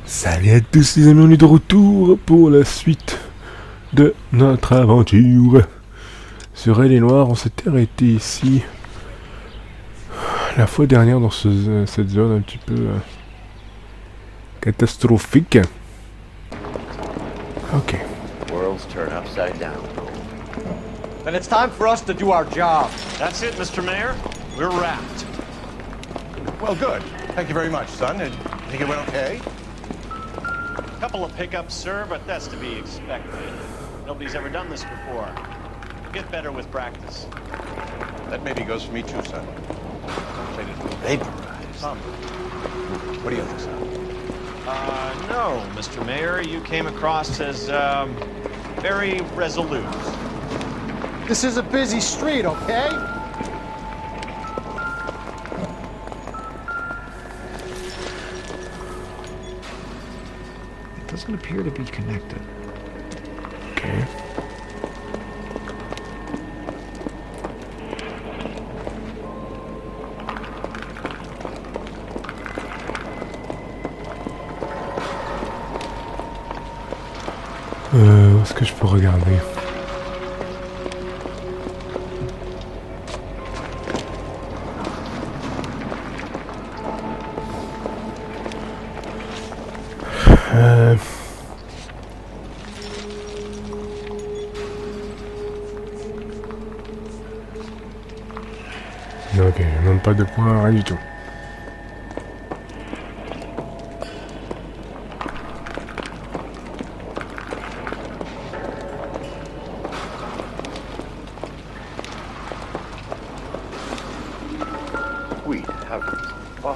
Salut à tous les amis, on est de retour pour la suite de notre aventure. Sur elle et Noire, on s'était arrêté ici la fois dernière dans cette zone un petit peu catastrophique. Ok. World's turned upside down. Then it's time for us to do our job. That's it, Mr. Mayor. We're wrapped. Well, good. Thank you very much, son. And I think it went okay? Couple of hiccups, sir, but that's to be expected. Nobody's ever done this before. Get better with practice. That maybe goes for me too, son. Vaporized. What do you think, son? No, Mr. Mayor. You came across as, very resolute. This is a busy street, okay? It doesn't appear to be connected. Okay. Où est-ce que je peux regarder? Ok, même pas de points, rien du tout. Sweet heavens. Oh.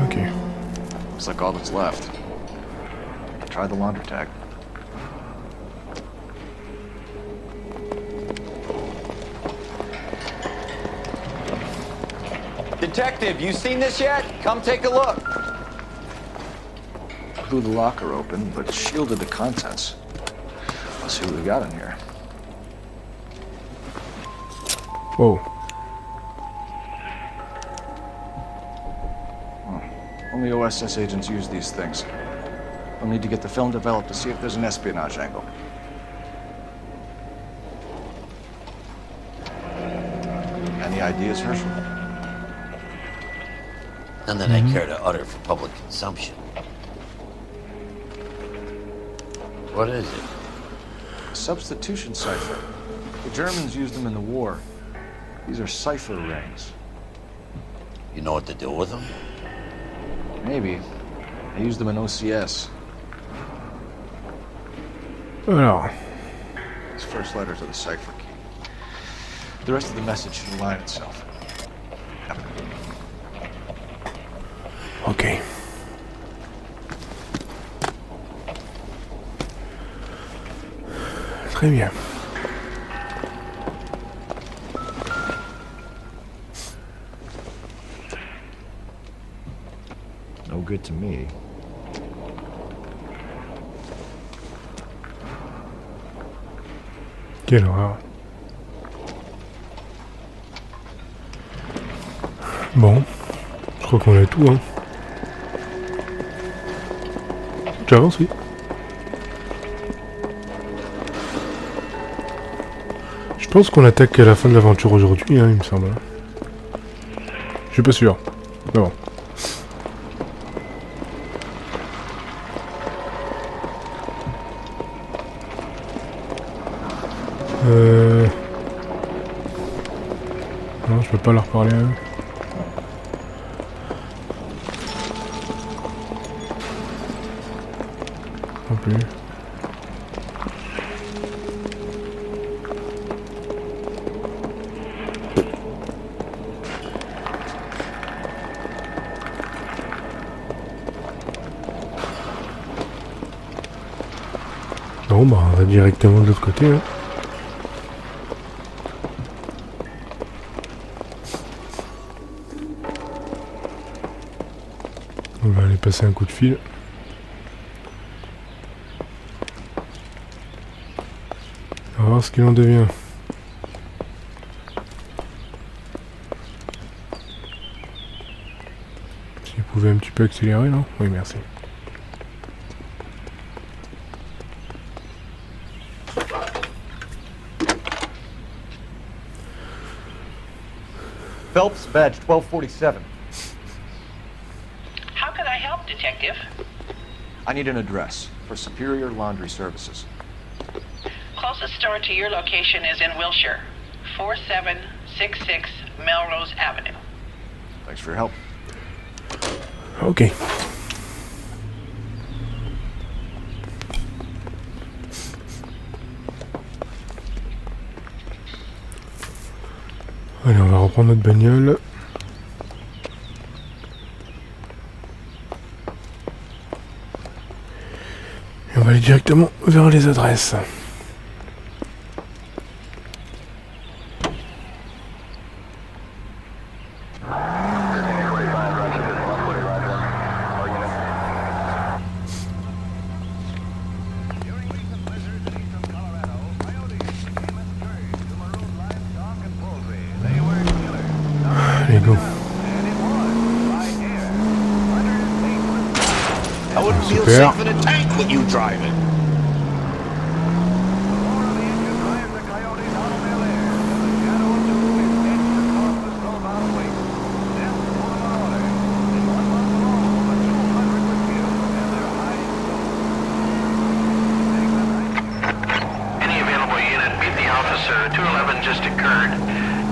Ok. Looks like all that's left. Try the laundry tag. Detective, you seen this yet? Come take a look. Blew the locker open, but shielded the contents. Let's see what we got in here. Wow. Only OSS agents use these things. We'll need to get the film developed to see if there's an espionage angle. Any ideas, Herschel? None that I care to utter for public consumption. What is it? A substitution cipher. The Germans used them in the war. These are cipher rings. You know what to do with them? Maybe. I used them in OCS. Alors, These first letters are the cipher key. The rest of the message should align itself. ok. Très bien. No good to me. Quelle horreur. Bon, je crois qu'on a tout, hein. J'avance, oui. Je pense qu'on attaque à la fin de l'aventure aujourd'hui, hein, il me semble. Je suis pas sûr. Mais bon. Non, je peux pas leur parler à eux. Non plus. Bon, bah, on va directement de l'autre côté, hein. On va aller passer un coup de fil. On va voir ce qu'il en devient. pouvez un petit peu accélérer, non? Oui, merci. Phelps, badge 1247. How can I help, Detective? I need an address for Superior Laundry Services. Closest store to your location is in Wilshire, 4766 Melrose Avenue. Thanks for your help. Ok. Allez, on va reprendre notre bagnole. Et on va aller directement vers les adresses. Allez, go. I wouldn't feel Super. safe in a tank with you driving. Any available unit, meet the officer. 211 just occurred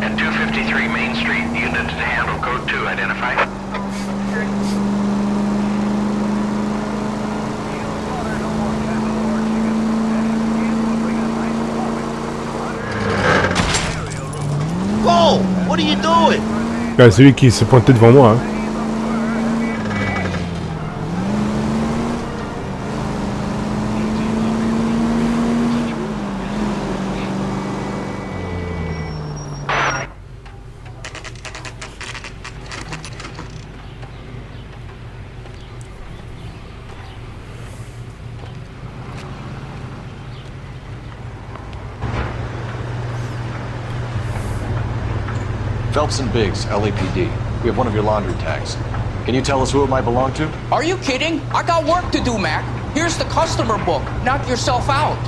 at 253 Main Street. Unit to handle code 2. Identify. Whoa! What are you doing? Là, c'est lui qui s'est pointé devant moi. Hein. Phelps and Biggs, LAPD. We have one of your laundry tags. Can you tell us who it might belong to? Are you kidding? I got work to do, Mac. Here's the customer book. Knock yourself out.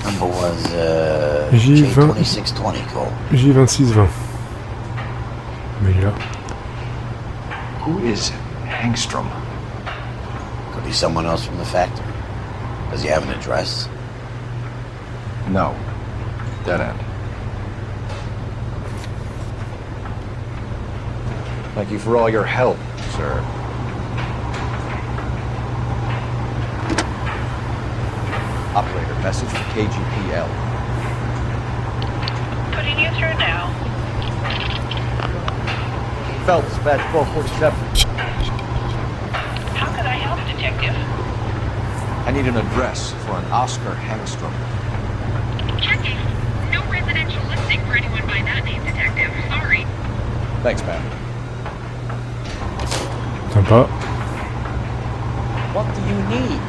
Number was J20. J2620, Cole. J2620. Mais il est là. Who is Hangstrom? Could be someone else from the factory. Does he have an address? No. Dead end. Thank you for all your help, sir. Operator, message from KGPL. Putting you through now. Phelps, badge 1247. How can I help, Detective? I need an address for an Oscar Hangstrom. Checking. No residential listing for anyone by that name, Detective. Sorry. Thanks, ma'am. Sympa. What do you need?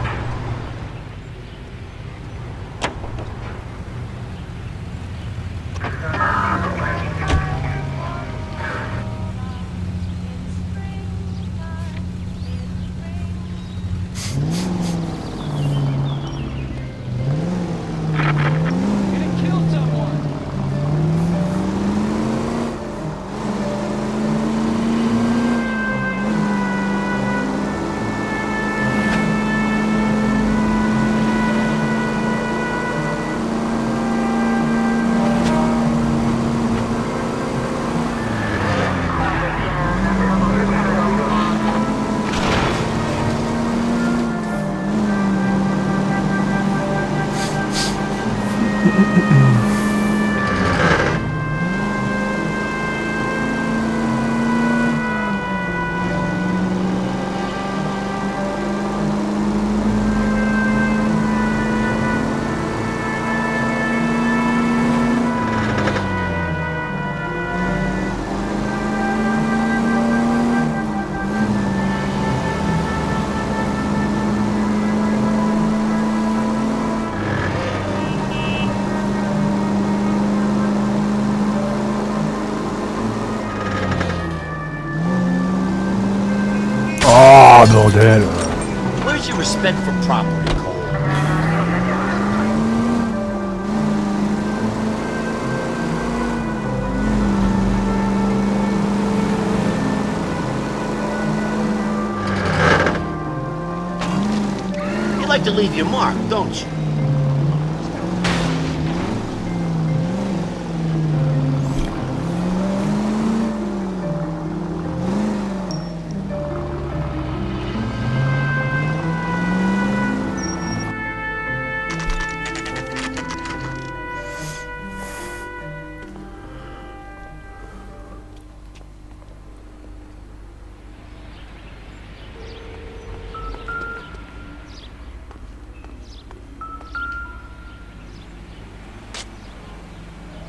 bordel. Where's your respect for property, Cole? You like to leave your mark, don't you?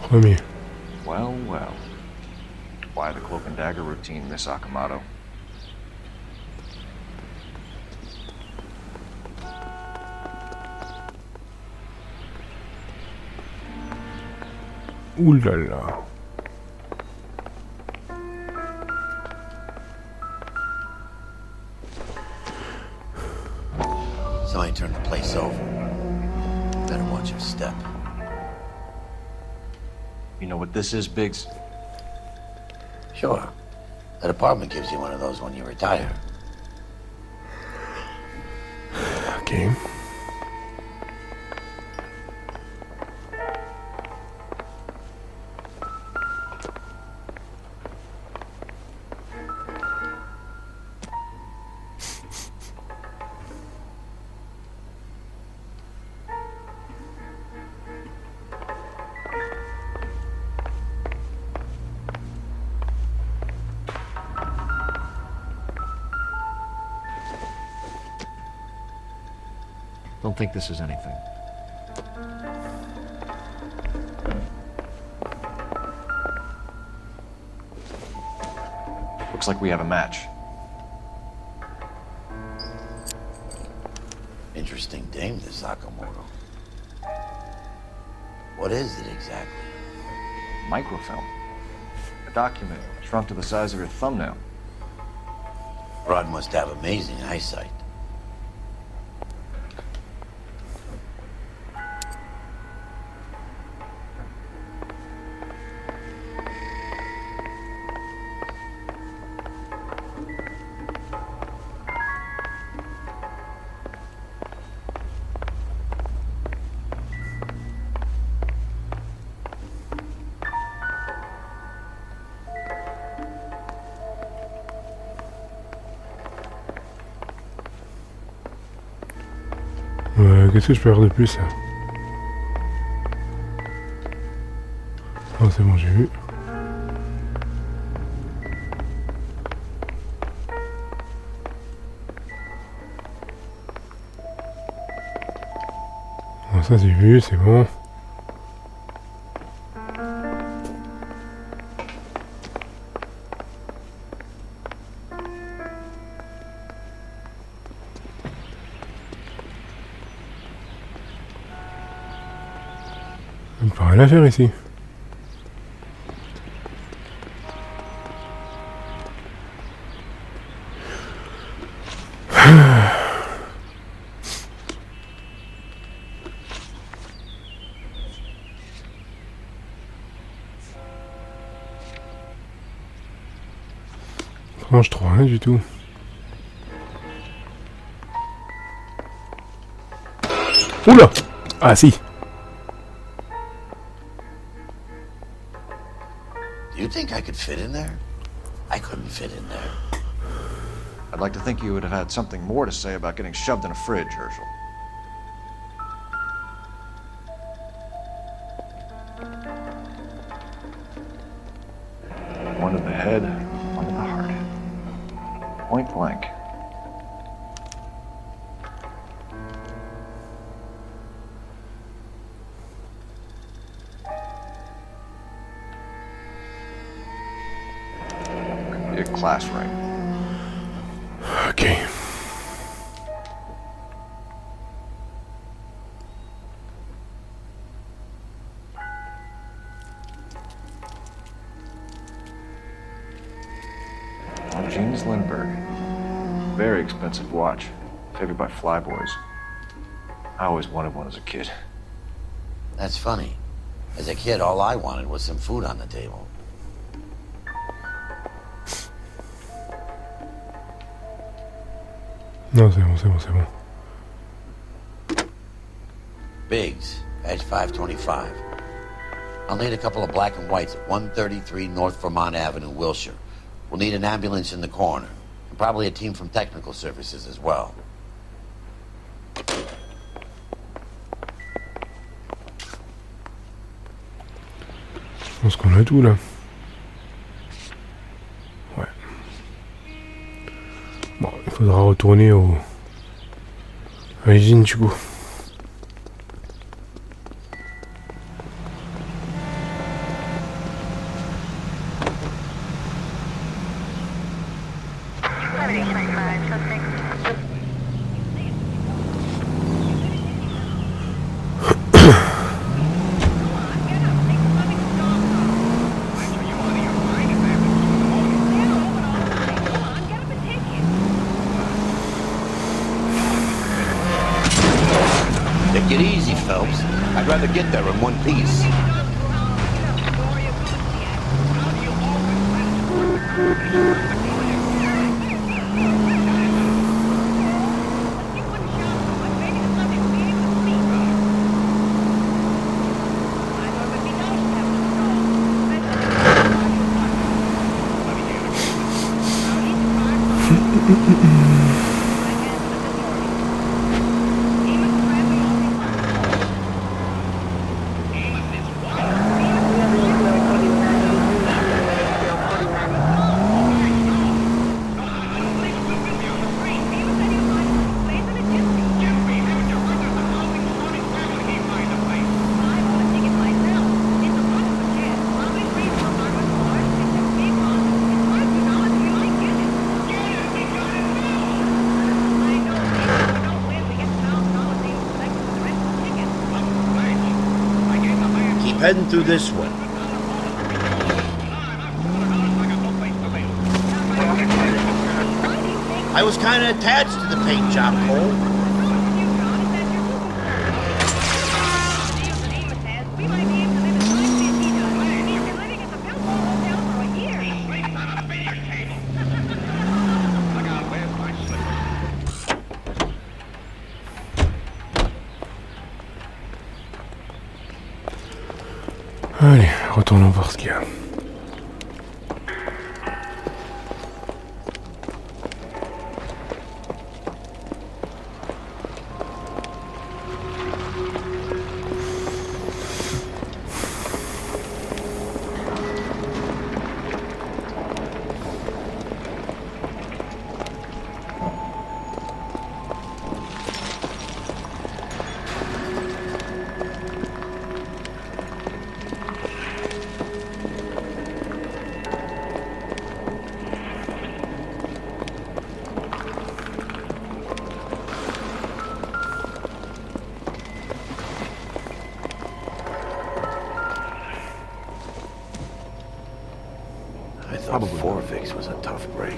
Premier. Well, well. Why the cloak and dagger routine, Miss Akamoto? Ouh là là. Somebody turned the place over. Better watch your step. You know what this is, Biggs? Sure. That apartment gives you one of those when you retire. Ok. Don't think this is anything. Looks like we have a match. Interesting dame, this Sakamoto. What is it exactly? Microfilm. A document shrunk to the size of your thumbnail. Rod must have amazing eyesight. Qu'est-ce que je peux faire de plus là? Oh c'est bon, j'ai vu. Bon, ça j'ai vu, c'est bon. Il me paraît rien faire ici. Franchement, je trouve rien du tout. Oula! Ah si! Do you think I could fit in there? I couldn't fit in there. I'd like to think you would have had something more to say about getting shoved in a fridge, Herschel. One to the head, one to the heart. Point blank. Could be a class ring. Ok. James Lindbergh. Very expensive watch. Favored by flyboys. I always wanted one as a kid. That's funny. As a kid, all I wanted was some food on the table. Non, c'est bon, c'est bon, c'est bon. Biggs, badge 525. I'll need a couple of black and whites at 133 North Vermont Avenue, Wilshire. We'll need an ambulance in the corner. And probably a team from technical services as well. Je pense qu'on a tout là. Ouais. Bon, il faudra retourner à l'usine du coup. Take it easy, Phelps. I'd rather get there in one piece. Heading through this one. I was kind of attached to the paint job, Cole. Allez, retournons voir ce qu'il y a. Probably Forvix was a tough break.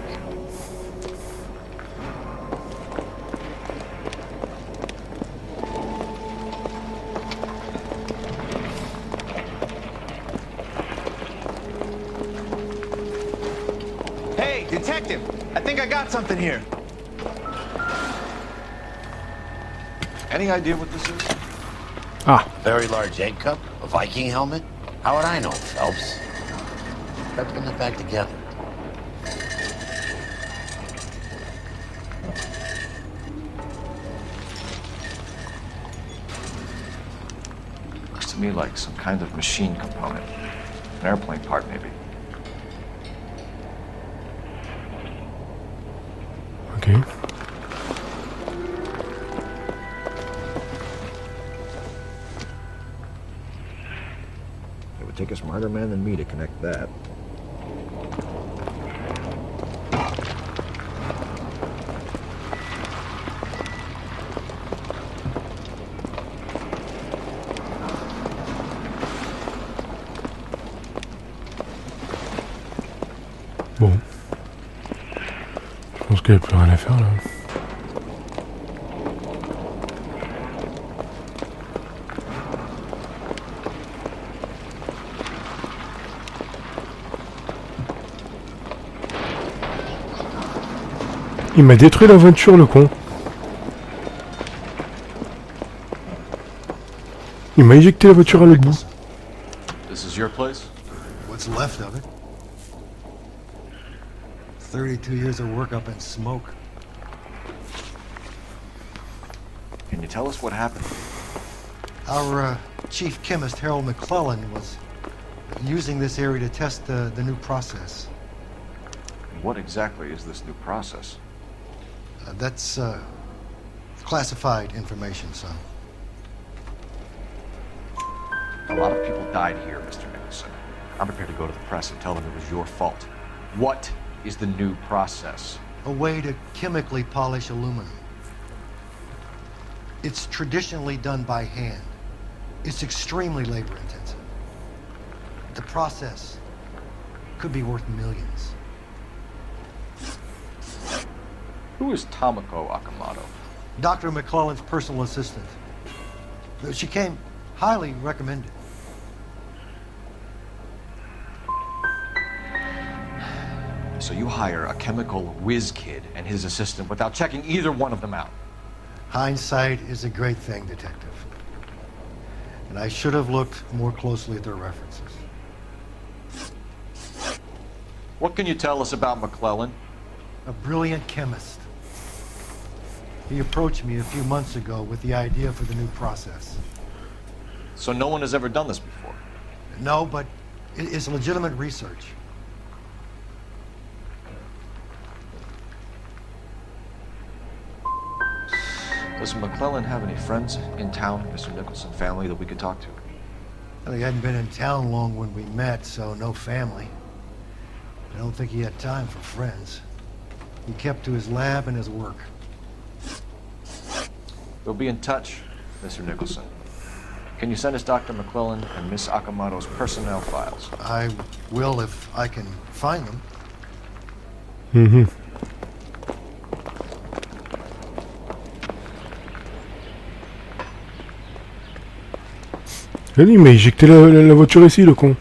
Hey, detective! I think I got something here. Any idea what this is? Ah, Very large egg cup? A Viking helmet? How would I know, Phelps? Try putting it back together. Looks to me like some kind of machine component. An airplane part, maybe. ok. It would take a smarter man than me to connect that. Bon. Je pense Il n'y a plus rien à faire là. Il m'a détruit la voiture, le con. Il m'a éjecté la voiture à l'autre bout. This is your place? What's left of it? 32 years of work up in smoke. Can you tell us what happened? Our chief chemist, Harold McClellan, was using this area to test the new process. What exactly is this new process? That's classified information, son. A lot of people died here, Mr. Nicholson. I'm prepared to go to the press and tell them it was your fault. What is the new process? A way to chemically polish aluminum. It's traditionally done by hand. It's extremely labor intensive. The process could be worth millions. Who is Tomoko Akamoto? Dr. McClellan's personal assistant. She came highly recommended. So you hire a chemical whiz kid and his assistant without checking either one of them out? Hindsight is a great thing, Detective. And I should have looked more closely at their references. What can you tell us about McClellan? A brilliant chemist. He approached me a few months ago with the idea for the new process. So no one has ever done this before? No, but it's legitimate research. Does McClellan have any friends in town, Mr. Nicholson family, that we could talk to? Well, he hadn't been in town long when we met, so no family. I don't think he had time for friends. He kept to his lab and his work. We'll be in touch, Mr. Nicholson. Can you send us Dr. McClellan and Miss Akamoto's personnel files? I will if I can find them. Mhm. Il m'a éjecté la voiture ici, le con.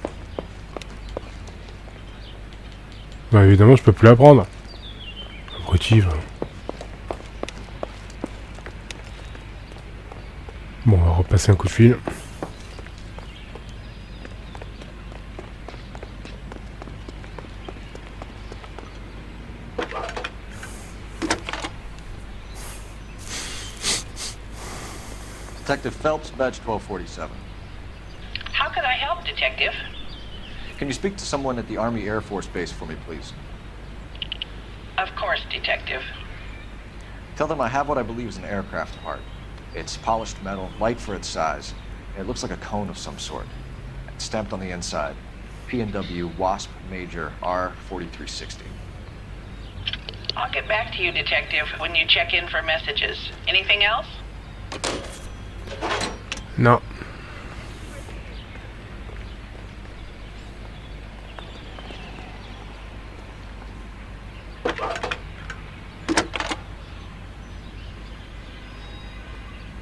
Bah évidemment, je peux plus la prendre. Abruti, va. Bon, on va repasser un coup de fil. Detective Phelps, badge 1247. How could I help, Detective? Can you speak to someone at the Army Air Force Base for me, please? Of course, Detective. Tell them I have what I believe is an aircraft part. It's polished metal, light for its size. It looks like a cone of some sort. It's stamped on the inside. P&W Wasp Major R4360. I'll get back to you, Detective, when you check in for messages. Anything else? Non.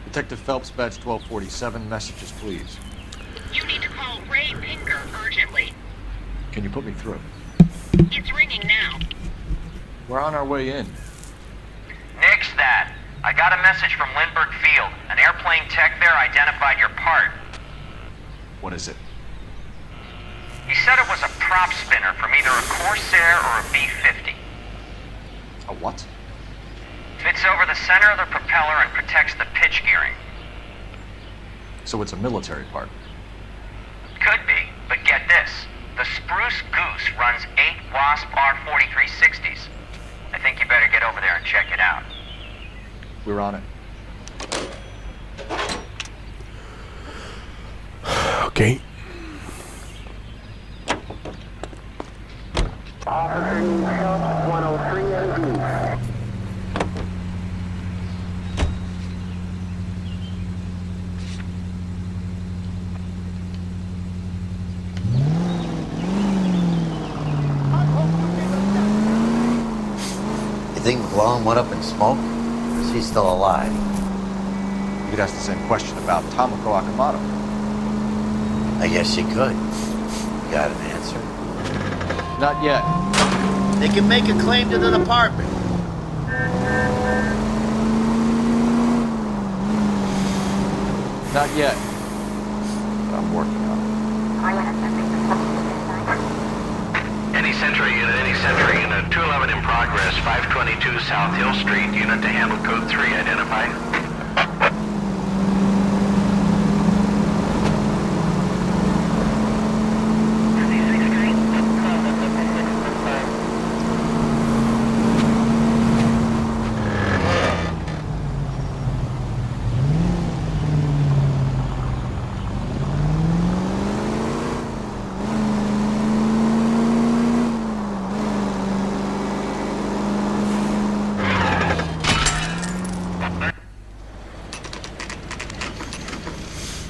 Detective Phelps, badge 1247, messages, please. You need to call Ray Pinker urgently. Can you put me through? It's ringing now. We're on our way in. Nix that. I got a message from Lindbergh Field. An airplane tech there identified your part. What is it? He said it was a prop spinner from either a Corsair or a B-50. A what? Fits over the center of the propeller and protects the pitch gearing. So it's a military part. Could be, but get this. The Spruce Goose runs 8 Wasp R4360s. I think you better get over there and check it out. We're on it. Ok. thing glowing went up in smoke? Or is he still alive? You could ask the same question about Tomoko Akamoto. I guess you could. You got an answer? Not yet. They can make a claim to the department. Not yet. But I'm working on it. Any Central Unit, 211 in progress, 522 South Hill Street, unit to handle code 3, identify.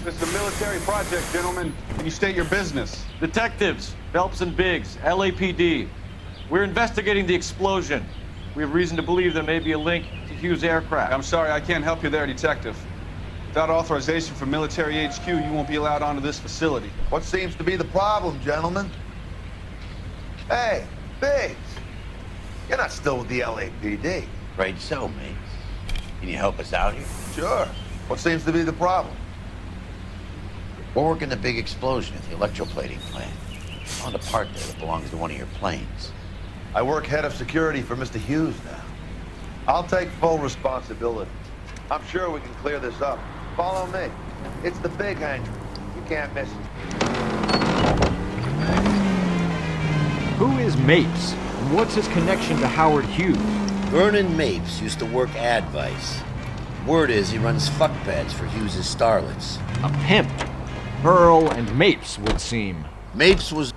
This is a military project, gentlemen. Can you state your business? Detectives, Phelps and Biggs, LAPD. We're investigating the explosion. We have reason to believe there may be a link to Hughes' aircraft. I'm sorry, I can't help you there, Detective. Without authorization from military HQ, you won't be allowed onto this facility. What seems to be the problem, gentlemen? Hey, Biggs. You're not still with the LAPD. Right so, mates. Can you help us out here? Sure. What seems to be the problem? We're working the big explosion at the electroplating plant. Found a part there that belongs to one of your planes. I work head of security for Mr. Hughes now. I'll take full responsibility. I'm sure we can clear this up. Follow me. It's the big hangar. You can't miss it. Who is Mapes? And what's his connection to Howard Hughes? Vernon Mapes used to work Advice. Word is he runs fuck pads for Hughes' starlets. A pimp. Earl and Mapes would seem. Mapes was...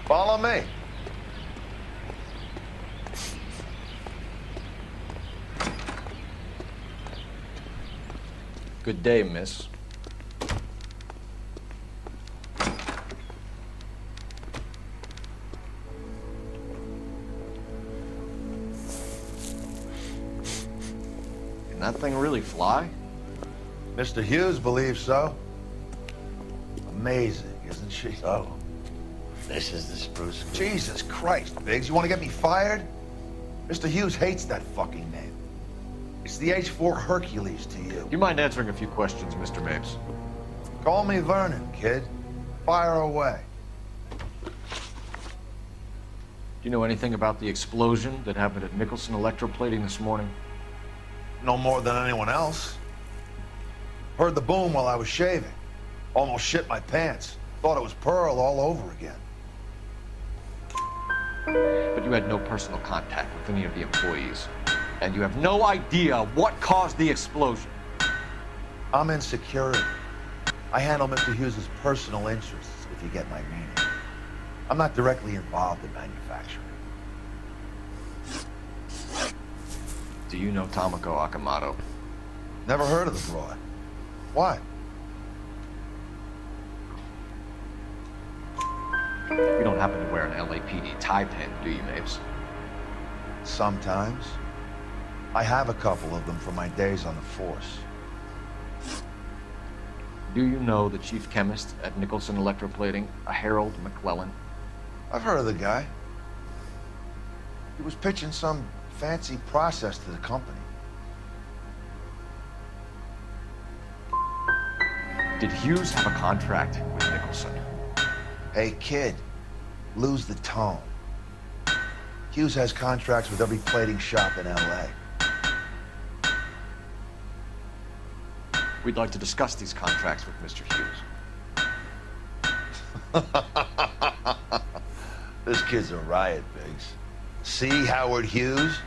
Follow me. Good day, miss. Can that thing really fly? Mr. Hughes believes so. Amazing, isn't she? So, this is the spruce. Jesus Christ, Biggs, you want to get me fired? Mr. Hughes hates that fucking name. It's the H-4 Hercules to you. Do you mind answering a few questions, Mr. Mapes? Call me Vernon, kid. Fire away. Do you know anything about the explosion that happened at Nicholson Electroplating this morning? No more than anyone else. Heard the boom while I was shaving. Almost shit my pants. Thought it was Pearl all over again. But you had no personal contact with any of the employees. And you have no idea what caused the explosion. I'm in security. I handle Mr. Hughes' personal interests, if you get my meaning. I'm not directly involved in manufacturing. Do you know Tomoko Akamoto? Never heard of the broad. Why? You don't happen to wear an LAPD tie pin, do you, Mapes? Sometimes. I have a couple of them from my days on the force. Do you know the chief chemist at Nicholson Electroplating, a Harold McClellan? I've heard of the guy. He was pitching some fancy process to the company. Did Hughes have a contract with Nicholson? Hey, kid, lose the tone. Hughes has contracts with every plating shop in L.A. We'd like to discuss these contracts with Mr. Hughes. This kid's a riot, Biggs. See Howard Hughes?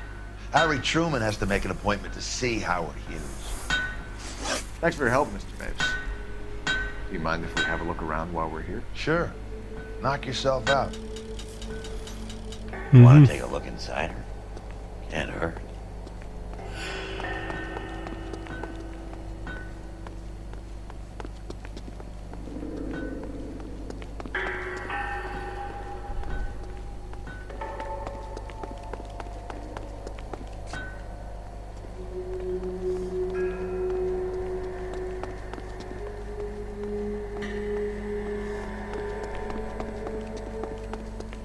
Harry Truman has to make an appointment to see Howard Hughes. Thanks for your help, Mr. Mapes. Do you mind if we have a look around while we're here? Sure. Knock yourself out. Want to take a look inside her? Can't hurt.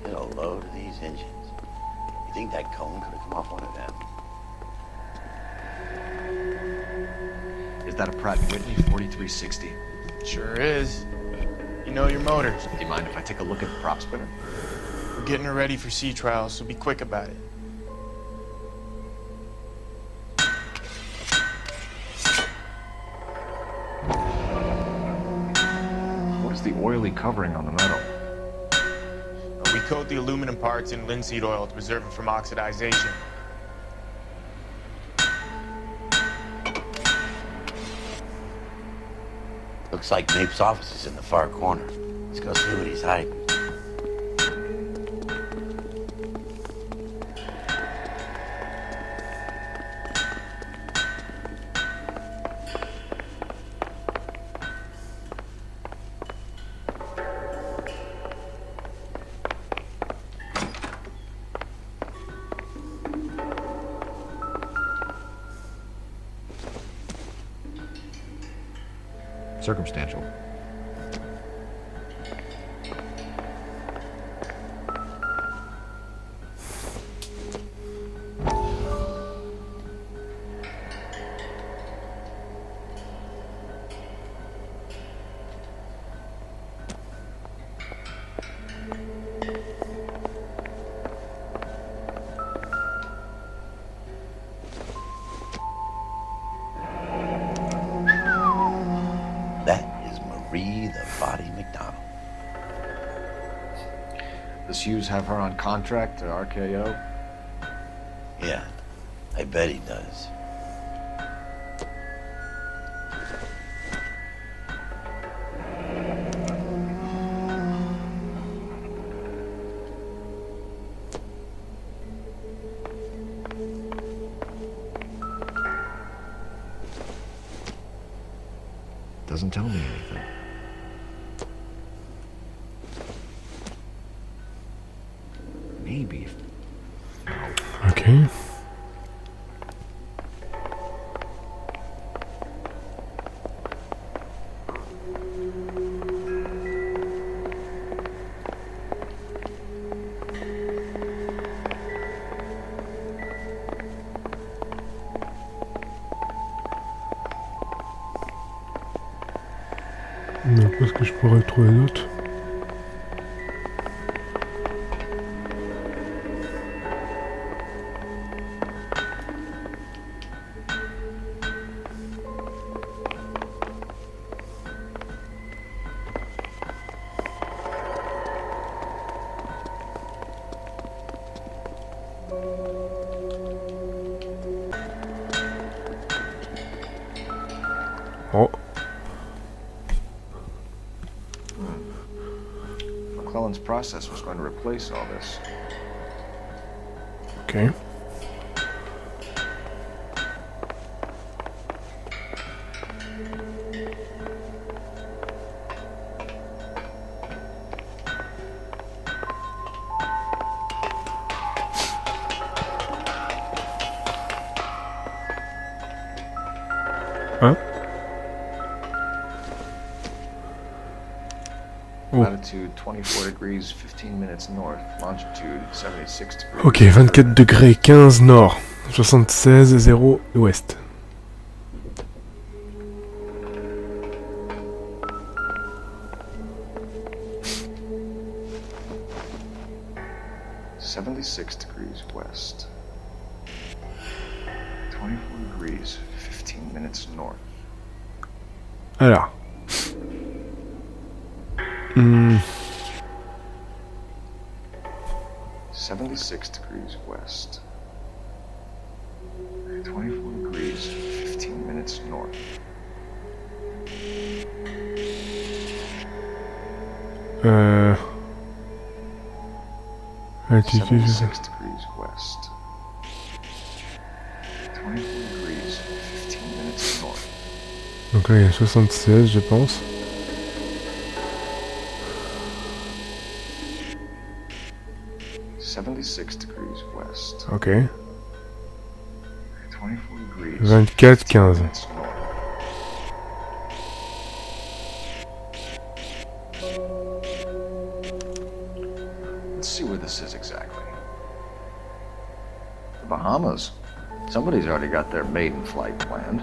Get a load of these engines. You think that cone could have come off one of them? Is that a Pratt & Whitney 4360? Sure is. You know your motors. Do you mind if I take a look at the prop spinner? We're getting her ready for sea trials, so be quick about it. What is the oily covering on the metal? We coat the aluminum parts in linseed oil to preserve it from oxidization. Looks like Mapes' office is in the far corner. Let's go see what he's hiding. Circumstantial. Does Hughes have her on contract to RKO? Yeah, I bet he does. Doesn't tell me anything. Maybe. Okay. Mais qu'est-ce que je pourrais trouver d'autre? Oh. McClellan's process was going to replace all this. Okay. Hein? Oh. Latitude 24 degrees 15 minutes north, longitude 76 degrees. Ok, 24 degrés 15 nord, 76 0 ouest. degrees west. 24 degrees 15 minutes north. Alors. 76 degrees west. 24 degrees 15 minutes north. Altitude. 76 degrees west. 24 degrees 15 minutes north. Donc là il y a 76 je pense. .76 degrees west. Ok. 24 degrees. 24-15. Let's see where this is exactly. The Bahamas. Somebody's already got their maiden flight planned.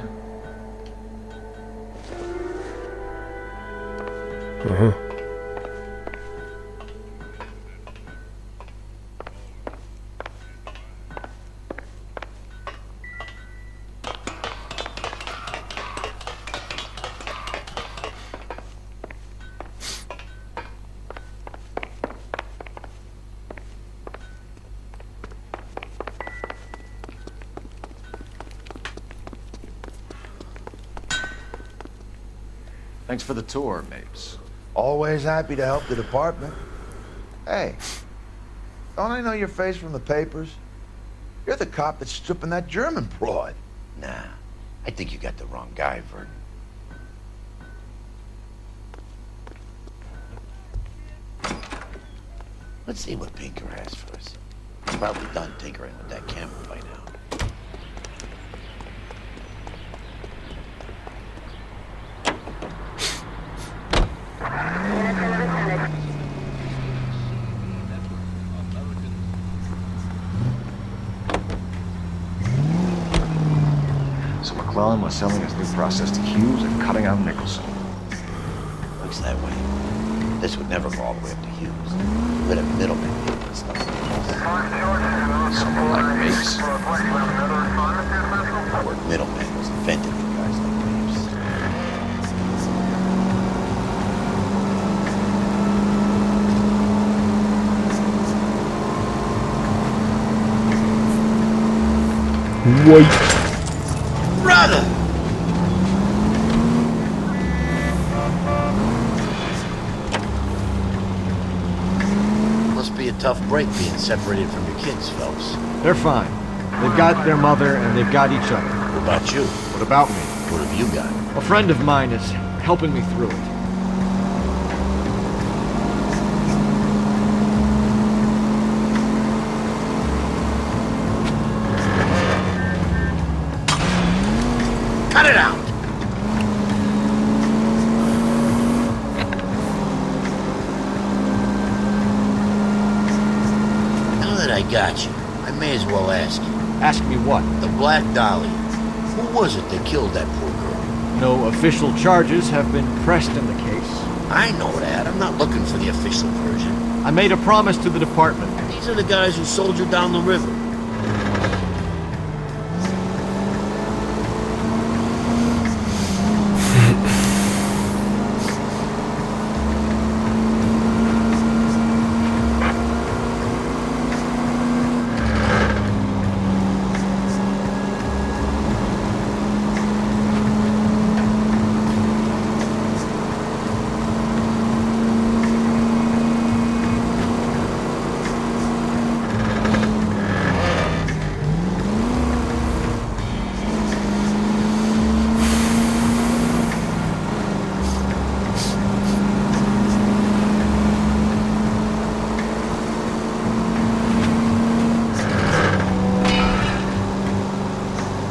Thanks for the tour, Mapes. Always happy to help the department. Hey, don't I know your face from the papers? You're the cop that's stripping that German broad. Nah, I think you got the wrong guy, Vernon. Let's see what Pinker has for us. He's probably done tinkering with that camera by now. So McClellan was selling his new process to Hughes and cutting out Nicholson. Looks that way. This would never go all the way up to Hughes. We'd have middlemen dealing with stuff. Someone like Mapes. The word middleman was invented for guys like Mapes. White. Brother! Must be a tough break being separated from your kids, Phelps. They're fine. They've got their mother and they've got each other. What about you? What about me? What have you got? A friend of mine is helping me through it. Cut it out! Now that I got you, I may as well ask you. Ask me what? The Black Dahlia. Who was it that killed that poor girl? No official charges have been pressed in the case. I know that. I'm not looking for the official version. I made a promise to the department. These are the guys who soldiered down the river.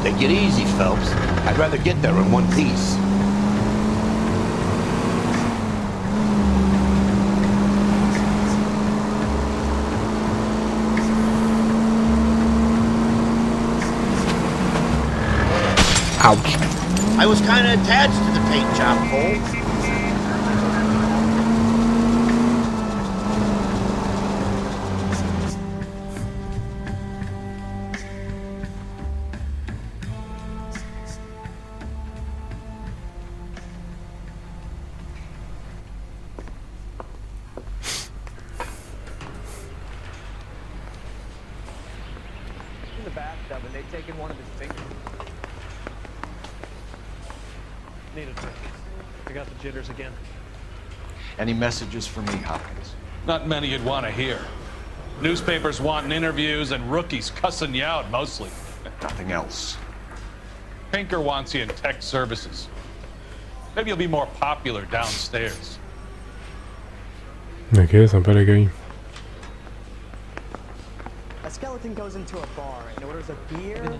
Take it easy, Phelps. I'd rather get there in one piece. Ouch. I was kind of attached to the paint job, Cole. In the bathtub, and they'd taken one of his fingers. Need a drink. I got the jitters again. Any messages for me, Hopkins? Not many you'd want to hear. Newspapers wanting interviews and rookies cussing you out, mostly. Nothing else. Pinker wants you in tech services. Maybe you'll be more popular downstairs. Ok, sympa la grille. A skeleton goes into a bar and orders a beer and a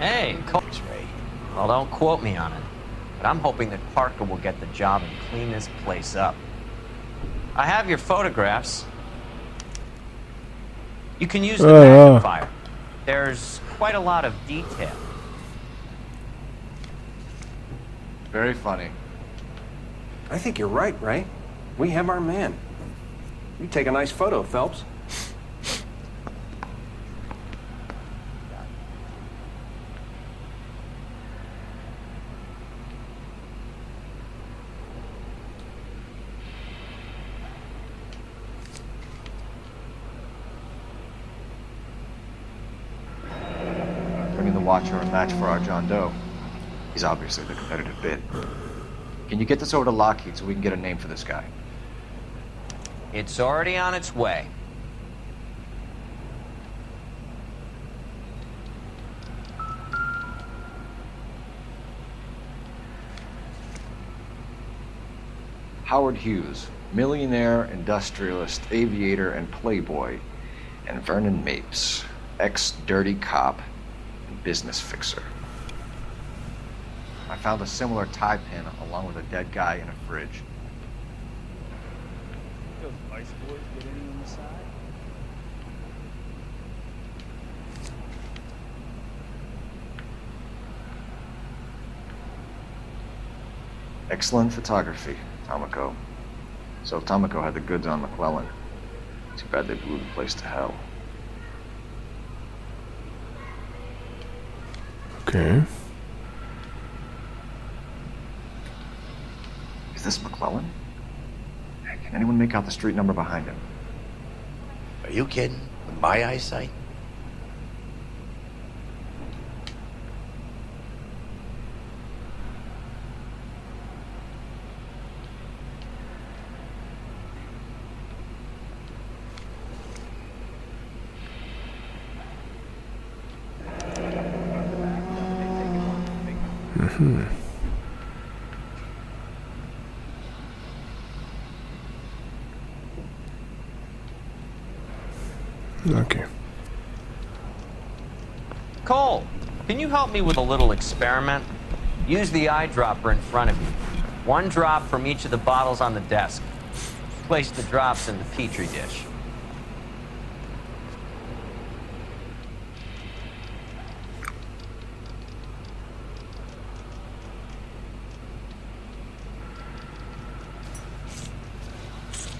Hey, Coach Ray. Well, don't quote me on it, but I'm hoping that Parker will get the job and clean this place up. I have your photographs. You can use the magnifier. There's quite a lot of detail. Very funny. I think you're right, Ray. We have our man. You take a nice photo, Phelps. Bringing the Watcher a match for our John Doe. He's obviously the competitive bid. Can you get this over to Lockheed so we can get a name for this guy? It's already on its way. Howard Hughes, millionaire, industrialist, aviator, and playboy, and Vernon Mapes, ex-dirty cop and business fixer. I found a similar tie pin along with a dead guy in a fridge. Those Vice boys get any on the side? Excellent photography, Tomoko. So Tomoko had the goods on McClellan. Too bad they blew the place to hell. Okay. Is this McClellan? Can anyone make out the street number behind him? Are you kidding? With my eyesight? Mm-hmm. Okay. Cole, can you help me with a little experiment? Use the eyedropper in front of you. One drop from each of the bottles on the desk. Place the drops in the petri dish.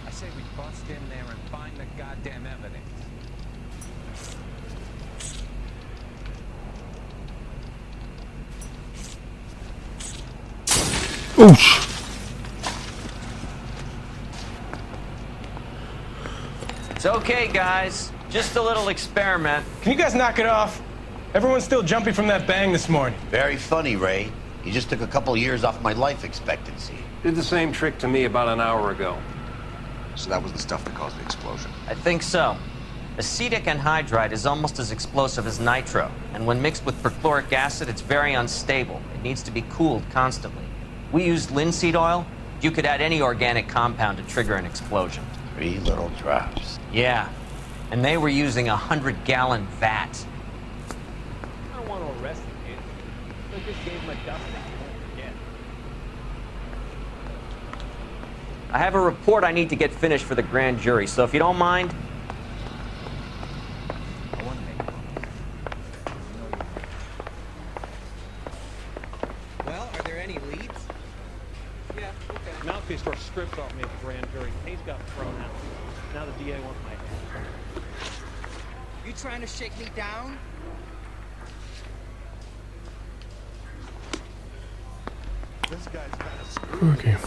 I say we bust in there and find the goddamn evidence. Oosh. It's okay, guys. Just a little experiment. Can you guys knock it off? Everyone's still jumping from that bang this morning. Very funny, Ray. You just took a couple years off my life expectancy. Did the same trick to me about an hour ago. So that was the stuff that caused the explosion. I think so. Acetic anhydride is almost as explosive as nitro, and when mixed with perchloric acid, it's very unstable. It needs to be cooled constantly. We used linseed oil. You could add any organic compound to trigger an explosion. 3 little drops. Yeah, and they were using a 100-gallon vat. I don't want to arrest the kid. I just gave him a dusting. He won't forget. I have a report I need to get finished for the grand jury, so if you don't mind. Well, are there any leads? Yeah, okay. Mouthpiece store stripped off me at the grand jury. Case got thrown out. Now the DA wants my head. You trying to shake me down? This guy's kind of screwed. Okay.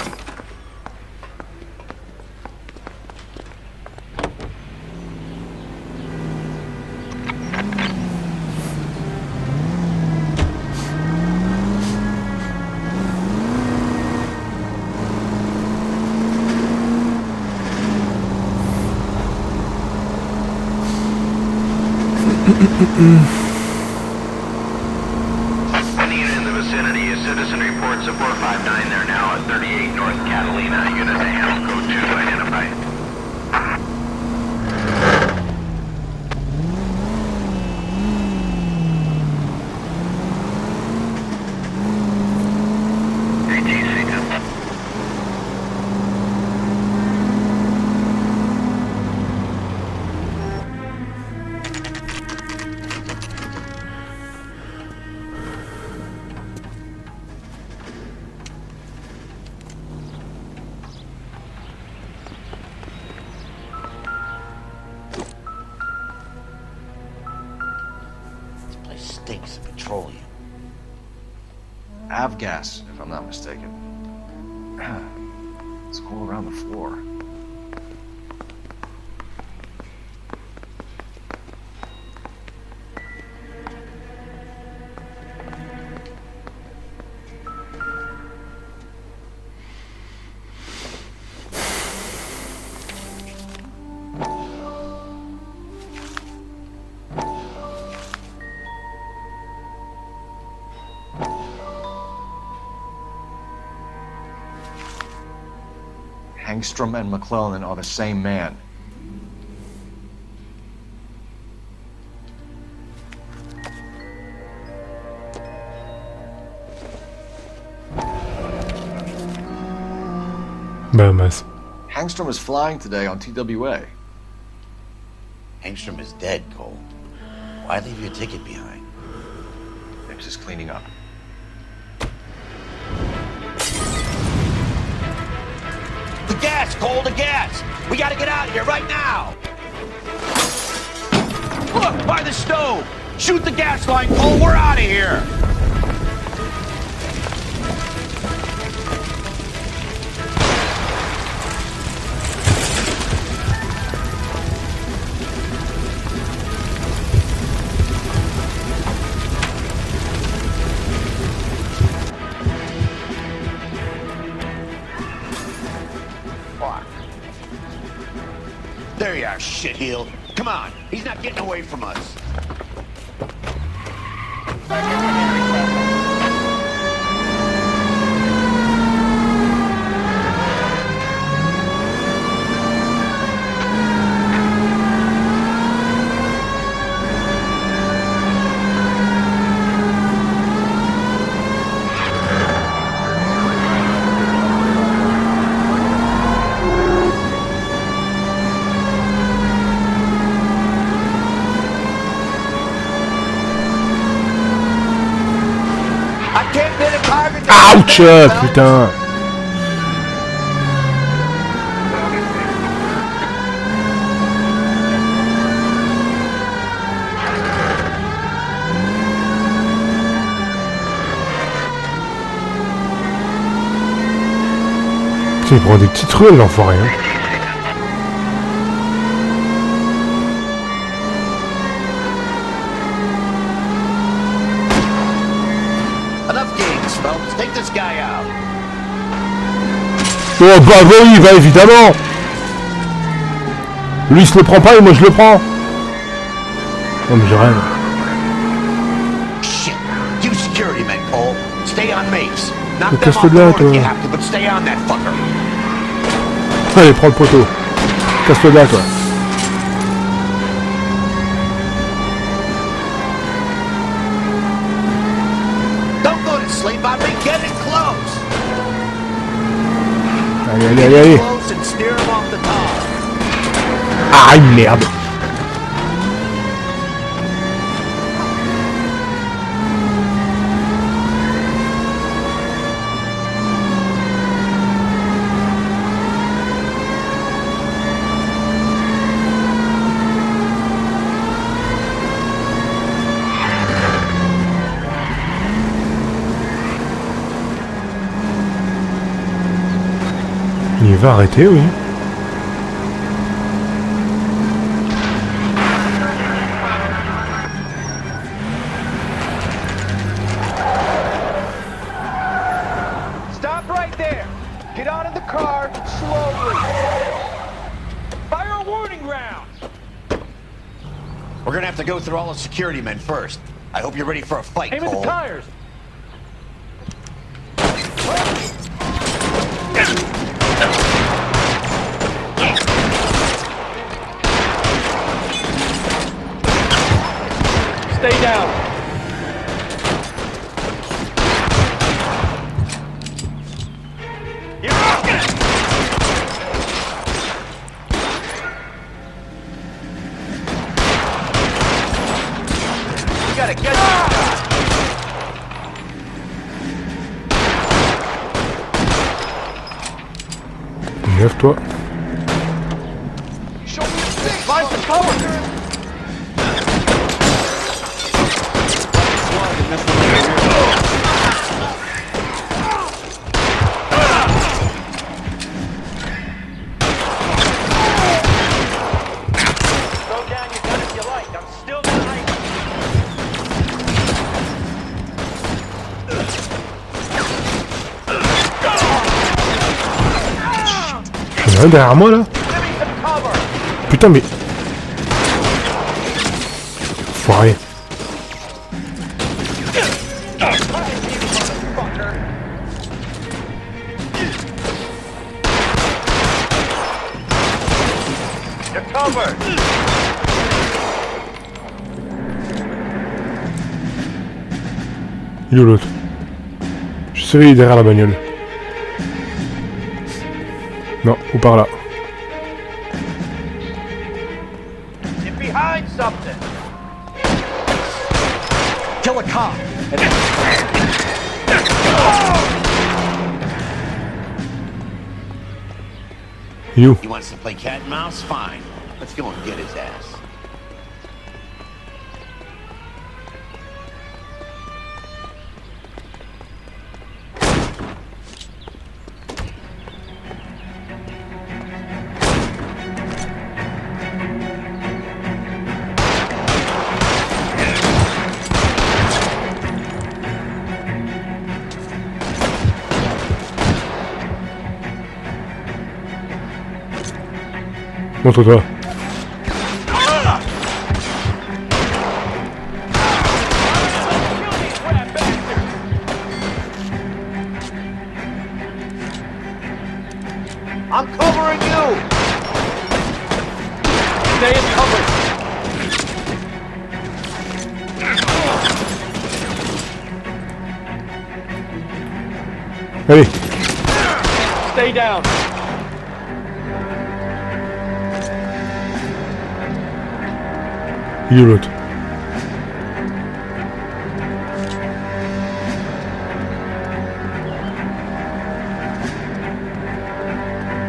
Any unit in the vicinity, a citizen reports a 459 there now at 38 North Catalina. Unit to handle code 2 identified. stinks of petroleum. Avgas, if I'm not mistaken. It's all around the floor. Engstrom and McClellan are the same man. Mince. Engstrom is flying today on TWA. Engstrom is dead, Cole. Why leave your ticket behind? Mipps is cleaning up. The gas, Cole, the gas! We gotta get out of here right now! Look, by the stove! Shoot the gas line, Cole, we're out of here! There you are, shitheel. Come on, he's not getting away from us. Ouch, putain. Putain, il prend des petites ruelles, l'enfoiré, hein. Take this guy out. Oh bah oui, bah évidemment. Lui il se le prend pas et moi je le prends. Non mais je rêve. Shit. You security men, Cole. Stay on Mapes. Knock them casse-toi off de là, the road toi. if you have to, but stay on that fucker. Allez, prends le poteau. Casse-toi de là, toi. Sleep, I've been getting close. Allez, allez, allez, allez. Close and steer him off the top. Ah merde. Il va arrêter, oui. Stop right there. Get out of the car slowly. Fire a warning round. We're gonna have to go through all the security men first. I hope you're ready for a fight, Aim at Cole. the tires. Stay down. You're up. You gotta get Lève-toi. Show me your stick. Find some power. This one over here. Throw down your gun if you like. I'm still behind you. Il y en a un derrière moi là. Putain mais... Foiré. You're covered. Il est où l'autre? Je sais qu'il est derrière la bagnole. Non, ou par là. Get behind something. Kill a cop. He wants to play cat and mouse? Fine. Let's go and get his ass. Montre-toi. I'm covering you. Stay in cover. Allez. Stay down. Il est où l'autre?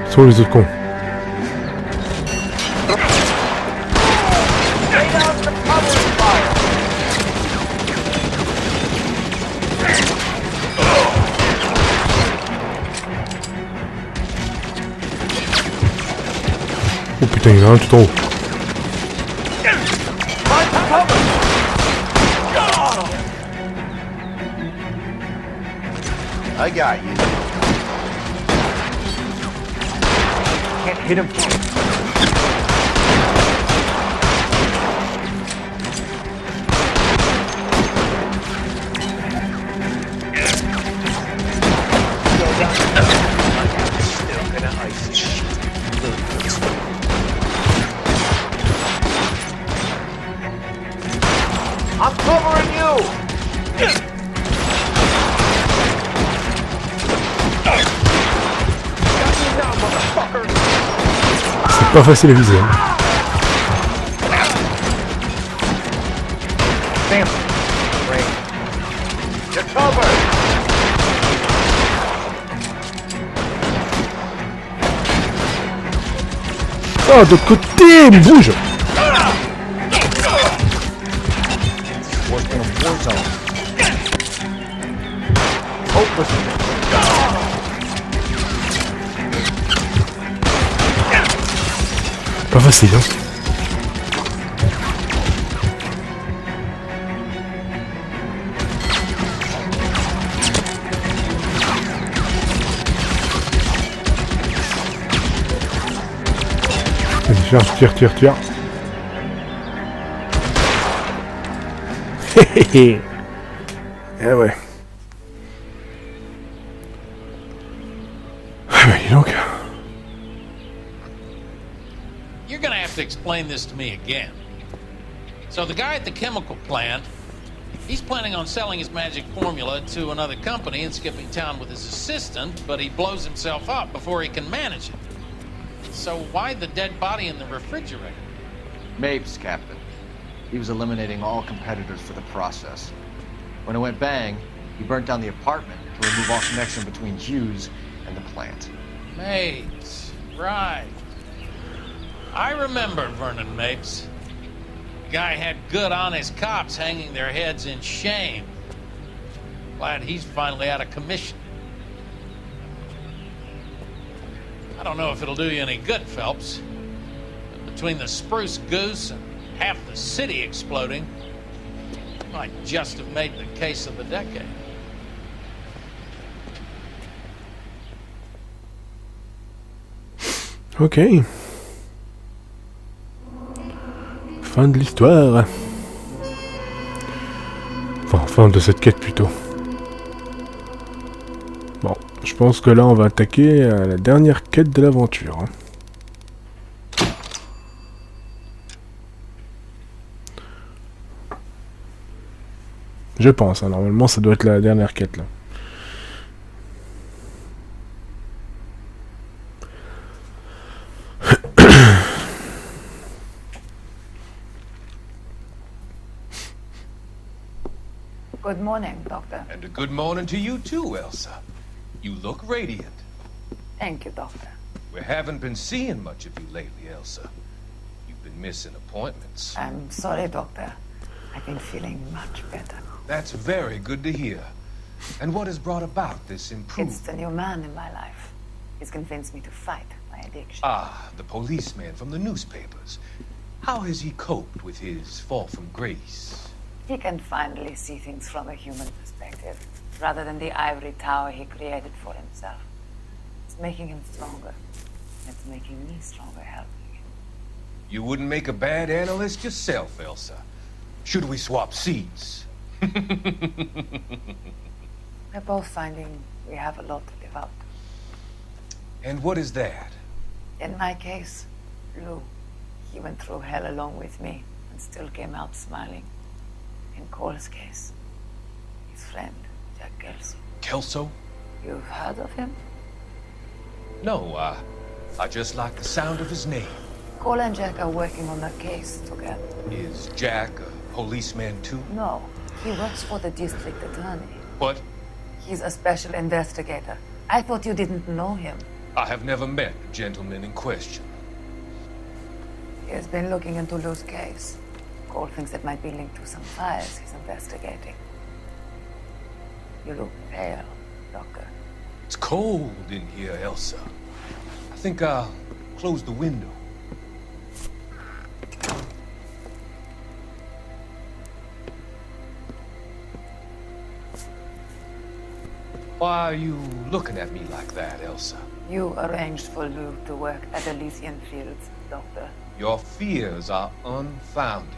Ils sont où les autres cons? Stay down for cover fire. Oh putain, il y en a un tout en haut. I got you. Can't hit him. Still gonna ice you. I'm covering you. C'est pas facile à viser. Hein. Damn. Great. You're covered. Oh, de l'autre côté, bouge! Pas facile, hein. Allez, tire. Hé. Eh ouais. Ah bah dis donc. You're gonna have to explain this to me again. So the guy at the chemical plant, he's planning on selling his magic formula to another company and skipping town with his assistant, but he blows himself up before he can manage it. So why the dead body in the refrigerator? Mapes, Captain. He was eliminating all competitors for the process. When it went bang, he burnt down the apartment to remove all connection between Hughes and the plant. Mapes, right. I remember Vernon Mapes. The guy had good, honest cops hanging their heads in shame. Glad he's finally out of commission. I don't know if it'll do you any good, Phelps. But between the spruce goose and half the city exploding, you might just have made the case of the decade. Ok. Fin de l'histoire. Enfin, fin de cette quête plutôt. Bon, je pense que là on va attaquer la dernière quête de l'aventure. Je pense, hein, normalement ça doit être la dernière quête là. Good morning, Doctor. And a good morning to you too, Elsa. You look radiant. Thank you, Doctor. We haven't been seeing much of you lately, Elsa. You've been missing appointments. I'm sorry, Doctor. I've been feeling much better. That's very good to hear. And what has brought about this improvement? It's the new man in my life. He's convinced me to fight my addiction. Ah, the policeman from the newspapers. How has he coped with his fall from grace? He can finally see things from a human perspective, rather than the ivory tower he created for himself. It's making him stronger. It's making me stronger helping him. You wouldn't make a bad analyst yourself, Elsa. Should we swap seats? We're both finding we have a lot to live out. And what is that? In my case, Lou. He went through hell along with me and still came out smiling. In Cole's case, his friend, Jack Kelso. Kelso? You've heard of him? No, I just like the sound of his name. Cole and Jack are working on a case together. Is Jack a policeman too? No, he works for the district attorney. What? He's a special investigator. I thought you didn't know him. I have never met the gentleman in question. He has been looking into Lou's case. Cole thinks it might be linked to some fires he's investigating. You look pale, Doctor. It's cold in here, Elsa. I think I'll close the window. Why are you looking at me like that, Elsa? You arranged for Lou to work at Elysian Fields, Doctor. Your fears are unfounded.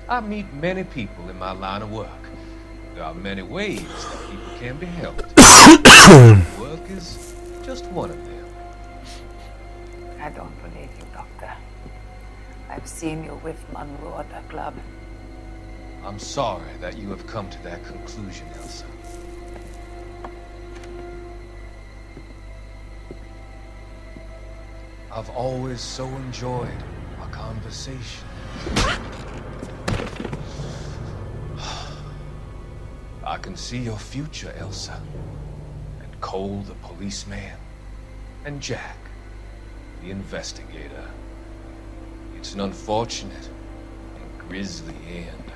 I meet many people in my line of work. There are many ways that people can be helped. Work is just one of them. I don't believe you, Doctor. I've seen you with Monroe at the club. I'm sorry that you have come to that conclusion, Elsa. I've always so enjoyed our conversation. I can see your future, Elsa. And Cole, the policeman. And Jack, the investigator. It's an unfortunate and grisly end.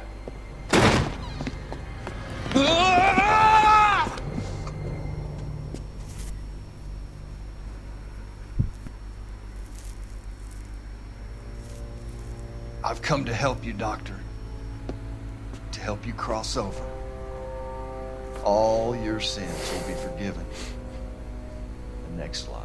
I've come to help you, Doctor. To help you cross over. All your sins will be forgiven. The next life.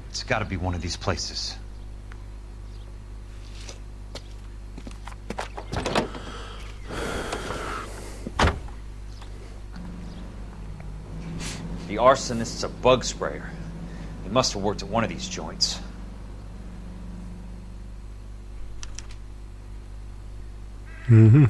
It's got to be one of these places. The arsonist's a bug sprayer. He must have worked at one of these joints. Mhm.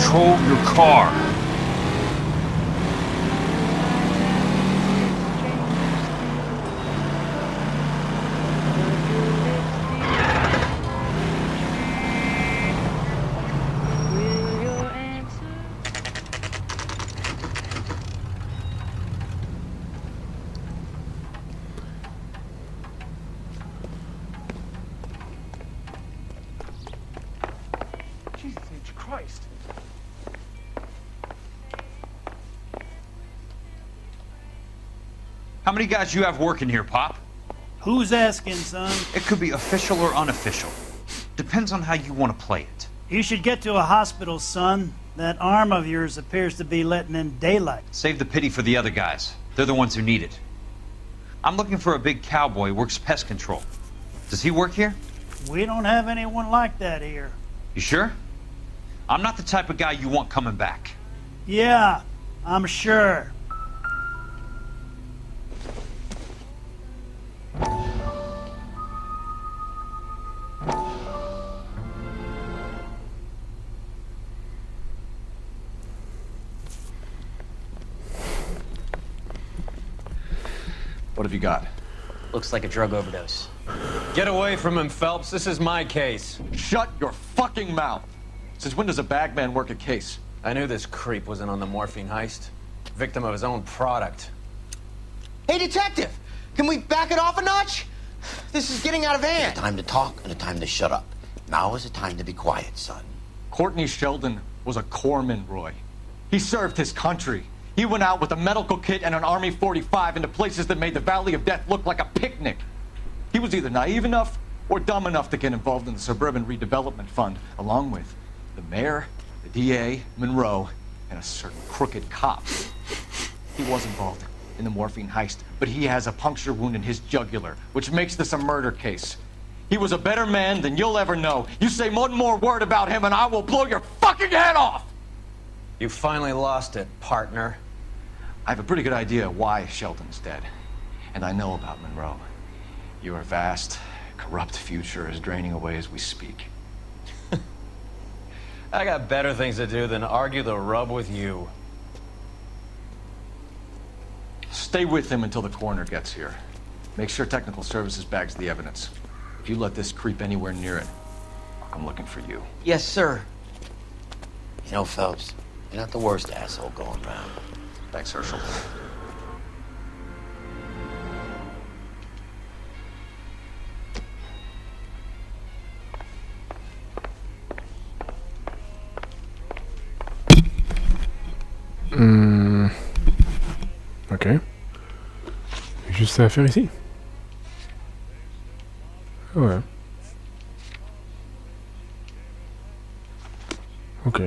Control your car. Jesus H. Christ. How many guys you have working here, Pop? Who's asking, son? It could be official or unofficial. Depends on how you want to play it. You should get to a hospital, son. That arm of yours appears to be letting in daylight. Save the pity for the other guys. They're the ones who need it. I'm looking for a big cowboy who works pest control. Does he work here? We don't have anyone like that here. You sure? I'm not the type of guy you want coming back. Yeah, I'm sure. What have you got? Looks like a drug overdose. Get away from him, Phelps. This is my case. Shut your fucking mouth! Since when does a bagman work a case? I knew this creep was in on the morphine heist. Victim of his own product. Hey, detective! Can we back it off a notch? This is getting out of hand. There's a time to talk and a time to shut up. Now is the time to be quiet, son. Courtney Sheldon was a corpsman, Roy. He served his country. He went out with a medical kit and an Army 45 into places that made the Valley of Death look like a picnic. He was either naive enough or dumb enough to get involved in the Suburban Redevelopment Fund, along with the mayor, the DA, Monroe, and a certain crooked cop. He was involved in the morphine heist, but he has a puncture wound in his jugular, which makes this a murder case. He was a better man than you'll ever know. You say one more word about him and I will blow your fucking head off! You finally lost it, partner. I have a pretty good idea why Sheldon's dead. And I know about Monroe. Your vast, corrupt future is draining away as we speak. I got better things to do than argue the rub with you. Stay with him until the coroner gets here. Make sure technical services bags the evidence. If you let this creep anywhere near it, I'm looking for you. Yes, sir. You know, Phelps, you're not the worst asshole going around. Thanks, Herschel. Ok. Juste ça à faire ici. Ouais. Ok.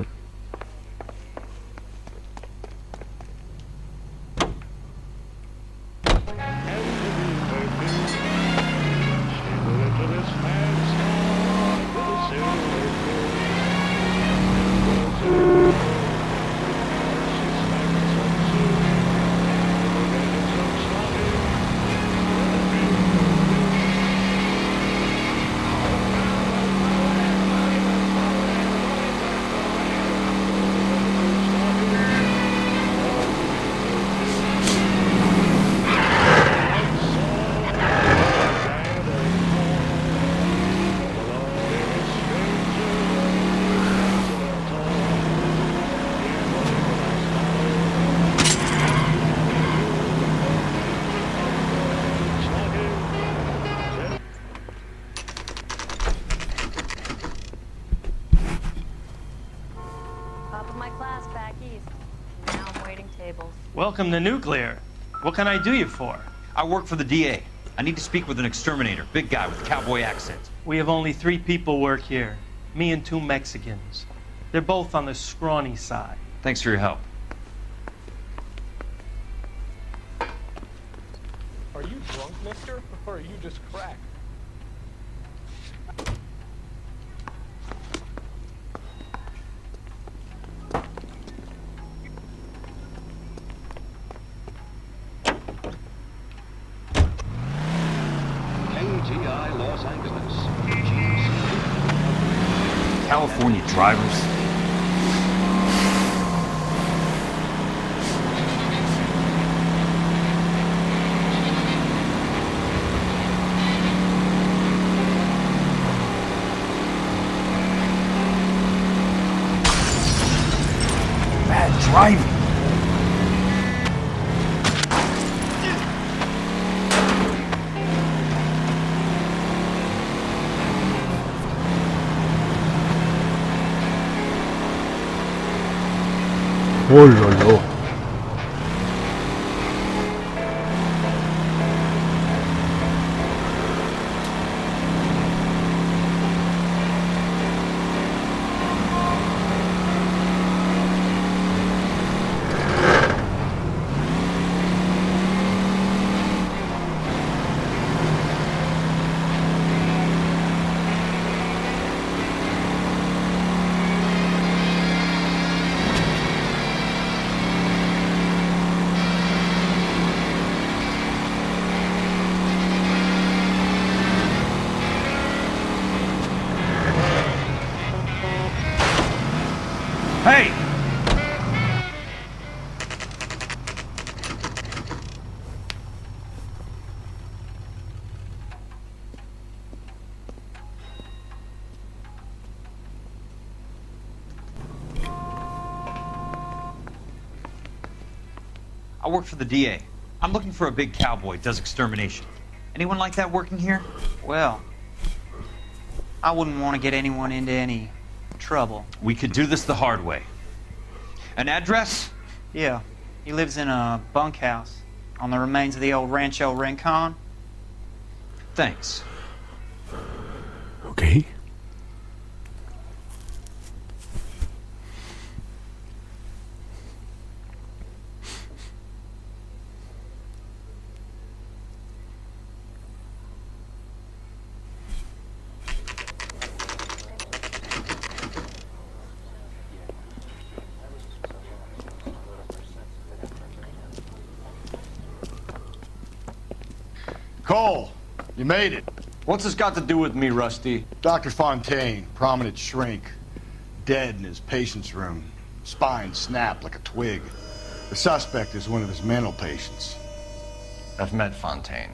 Welcome to Nuclear. What can I do you for? I work for the DA. I need to speak with an exterminator. Big guy with a cowboy accent. We have only 3 people work here. Me and 2 Mexicans. They're both on the scrawny side. Thanks for your help. Are you drunk, mister? Or are you just cracked? KGI Los Angeles. California drivers. Bad driving. Oh là là. Hey! I work for the DA. I'm looking for a big cowboy, does extermination. Anyone like that working here? Well, I wouldn't want to get anyone into any trouble. We could do this the hard way. An address? Yeah, he lives in a bunkhouse on the remains of the old Rancho Rincon. Thanks. Okay. Cole, you made it. What's this got to do with me, Rusty? Dr. Fontaine, prominent shrink, dead in his patient's room. Spine snapped like a twig. The suspect is one of his mental patients. I've met Fontaine.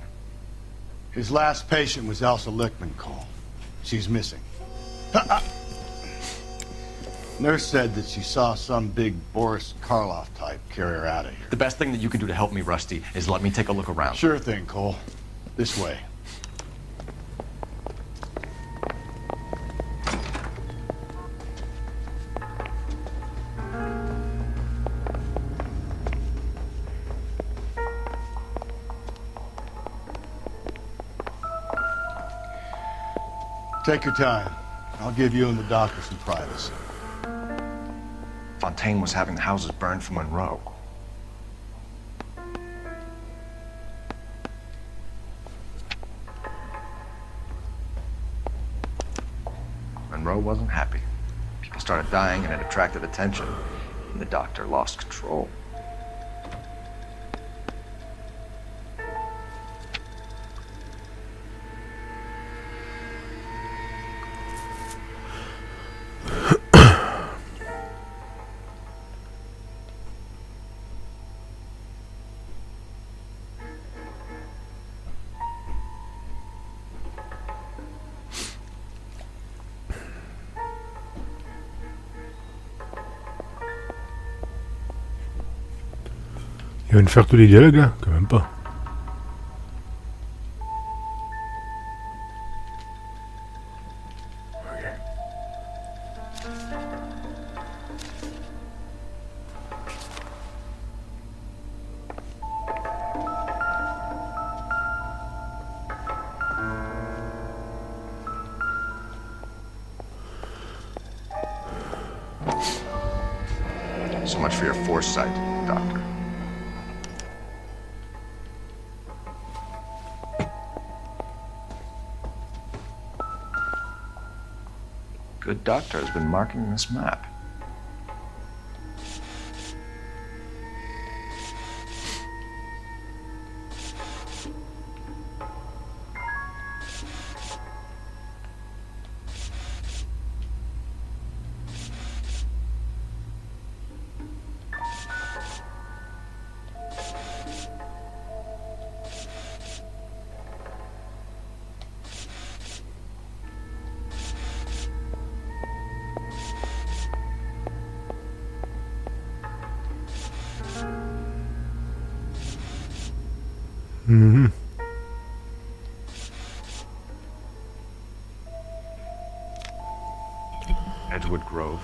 His last patient was Elsa Lichtman, Cole. She's missing. Nurse said that she saw some big Boris Karloff type carry her out of here. The best thing that you can do to help me, Rusty, is let me take a look around. Sure thing, Cole. This way. Take your time. I'll give you and the doctor some privacy. Fontaine was having the houses burned for Monroe. Monroe wasn't happy. People started dying and it attracted attention, and the doctor lost control. Il va nous faire tous les dialogues là? Quand même pas. So much for your foresight, Doctor. Good doctor has been marking this map. Mhm. Edgewood Grove,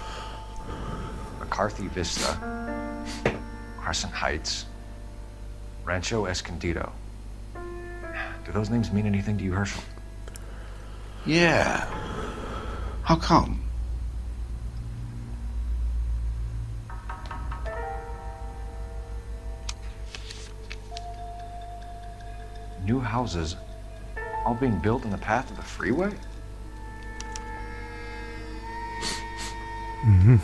McCarthy Vista, Crescent Heights, Rancho Escondido. Do those names mean anything to you, Herschel? Yeah. How come? New houses all being built in the path of the freeway? Mhm.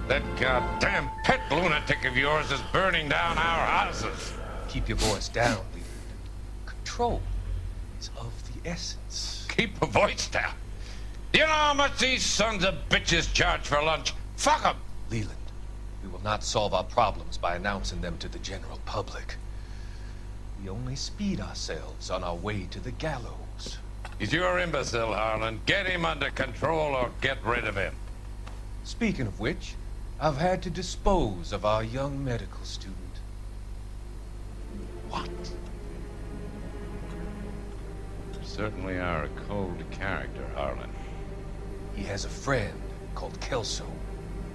That goddamn pet lunatic of yours is burning down our houses. Keep your voice down, Leland. Control is of the essence. Keep a voice down. Do you know how much these sons of bitches charge for lunch? Fuck them. Leland, we will not solve our problems by announcing them to the general public. We only speed ourselves on our way to the gallows. He's your imbecile, Harlan. Get him under control or get rid of him. Speaking of which, I've had to dispose of our young medical student. What? You certainly are a cold character, Harlan. He has a friend called Kelso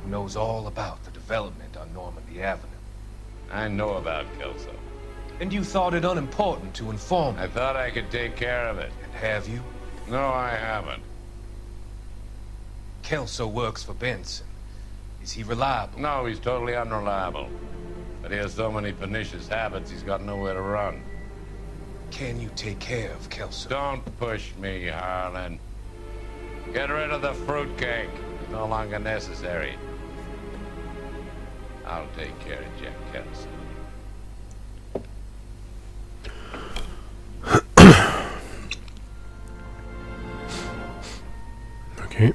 who knows all about the development on Normandy Avenue. I know about Kelso. And you thought it unimportant to inform me. I thought I could take care of it. And have you? No, I haven't. Kelso works for Benson. Is he reliable? No, he's totally unreliable. But he has so many pernicious habits, he's got nowhere to run. Can you take care of Kelso? Don't push me, Harlan. Get rid of the fruitcake. It's no longer necessary. I'll take care of Jack Kelso. Okay.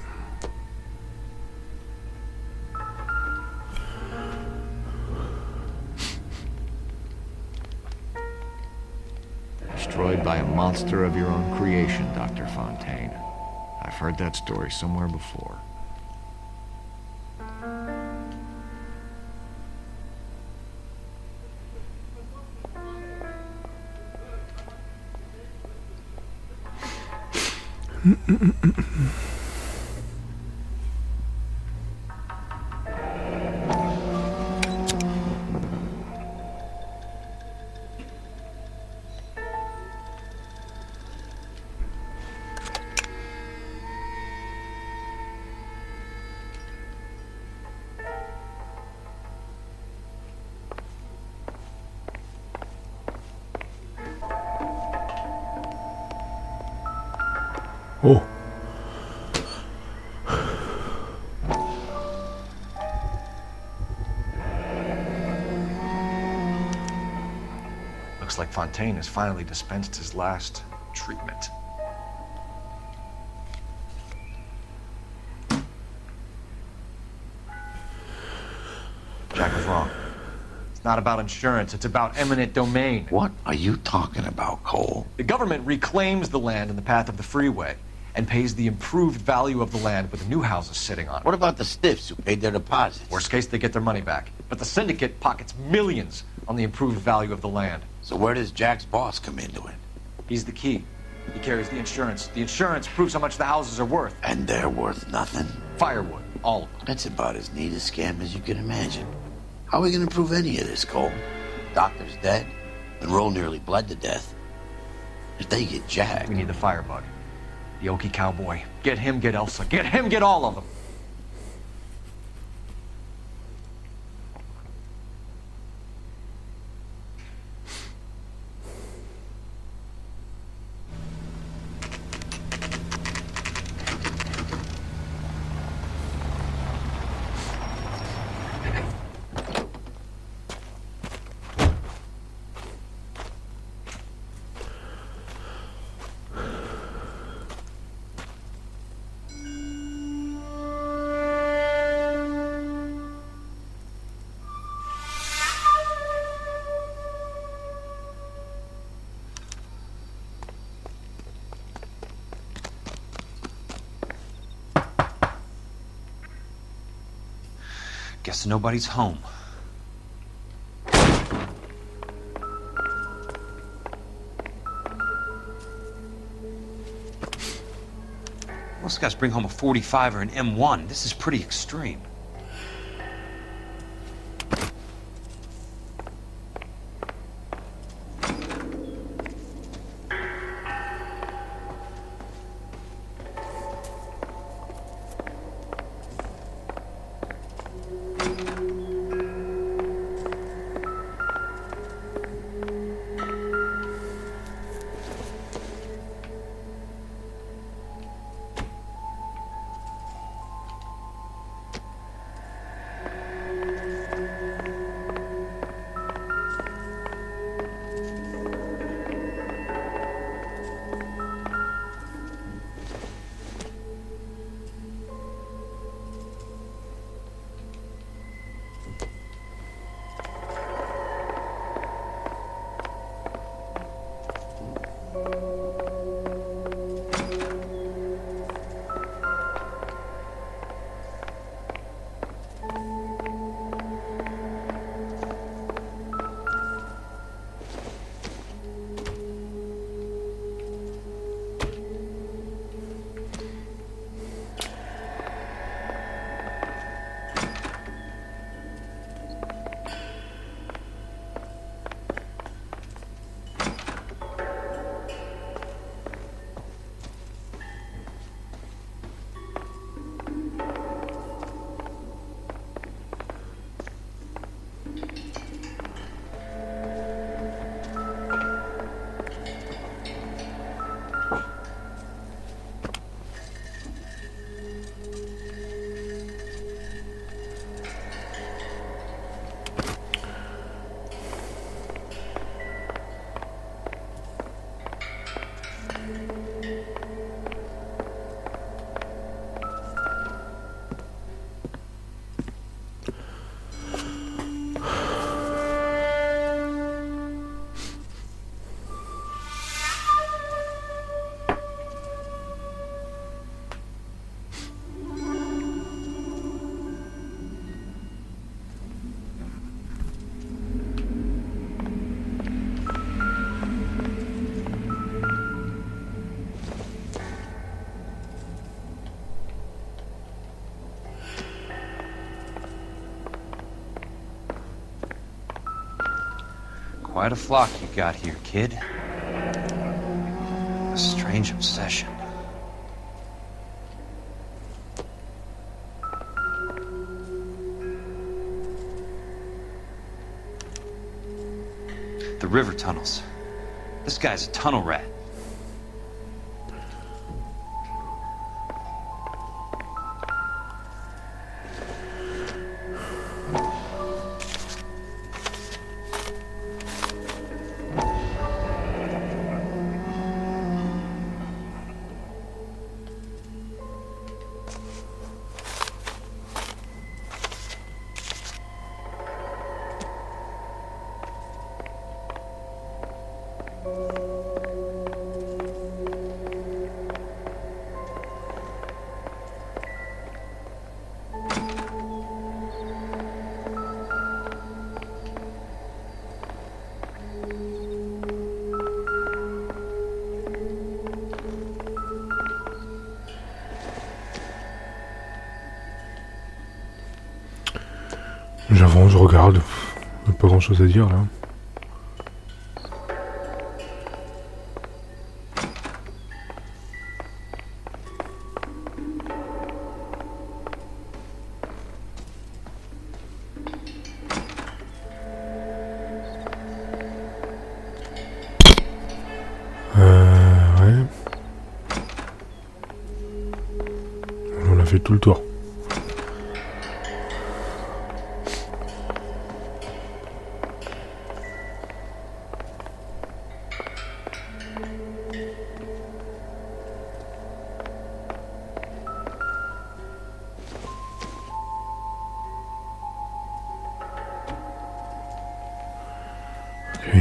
Destroyed by a monster of your own creation, Dr. Fontaine. I've heard that story somewhere before. Oh. Looks like Fontaine has finally dispensed his last treatment. Jack was wrong. It's not about insurance, it's about eminent domain. What are you talking about, Cole? The government reclaims the land in the path of the freeway and pays the improved value of the land with the new houses sitting on it. What about the stiffs who paid their deposits? Worst case, they get their money back. But the syndicate pockets millions on the improved value of the land. So where does Jack's boss come into it? He's the key. He carries the insurance. The insurance proves how much the houses are worth. And they're worth nothing. Firewood, all of them. That's about as neat a scam as you can imagine. How are we gonna prove any of this, Cole? Doctor's dead. Monroe nearly bled to death. If they get Jack... We need the firebug. The Okie cowboy. Get him, get Elsa. Get him, get all of them. Guess nobody's home. Most guys bring home a 45 or an M1. This is pretty extreme. Quite a flock you got here, kid. A strange obsession. The river tunnels. This guy's a tunnel rat. J'avance, je regarde. Pas grand chose à dire là. Ouais. On a fait tout le tour. Ok.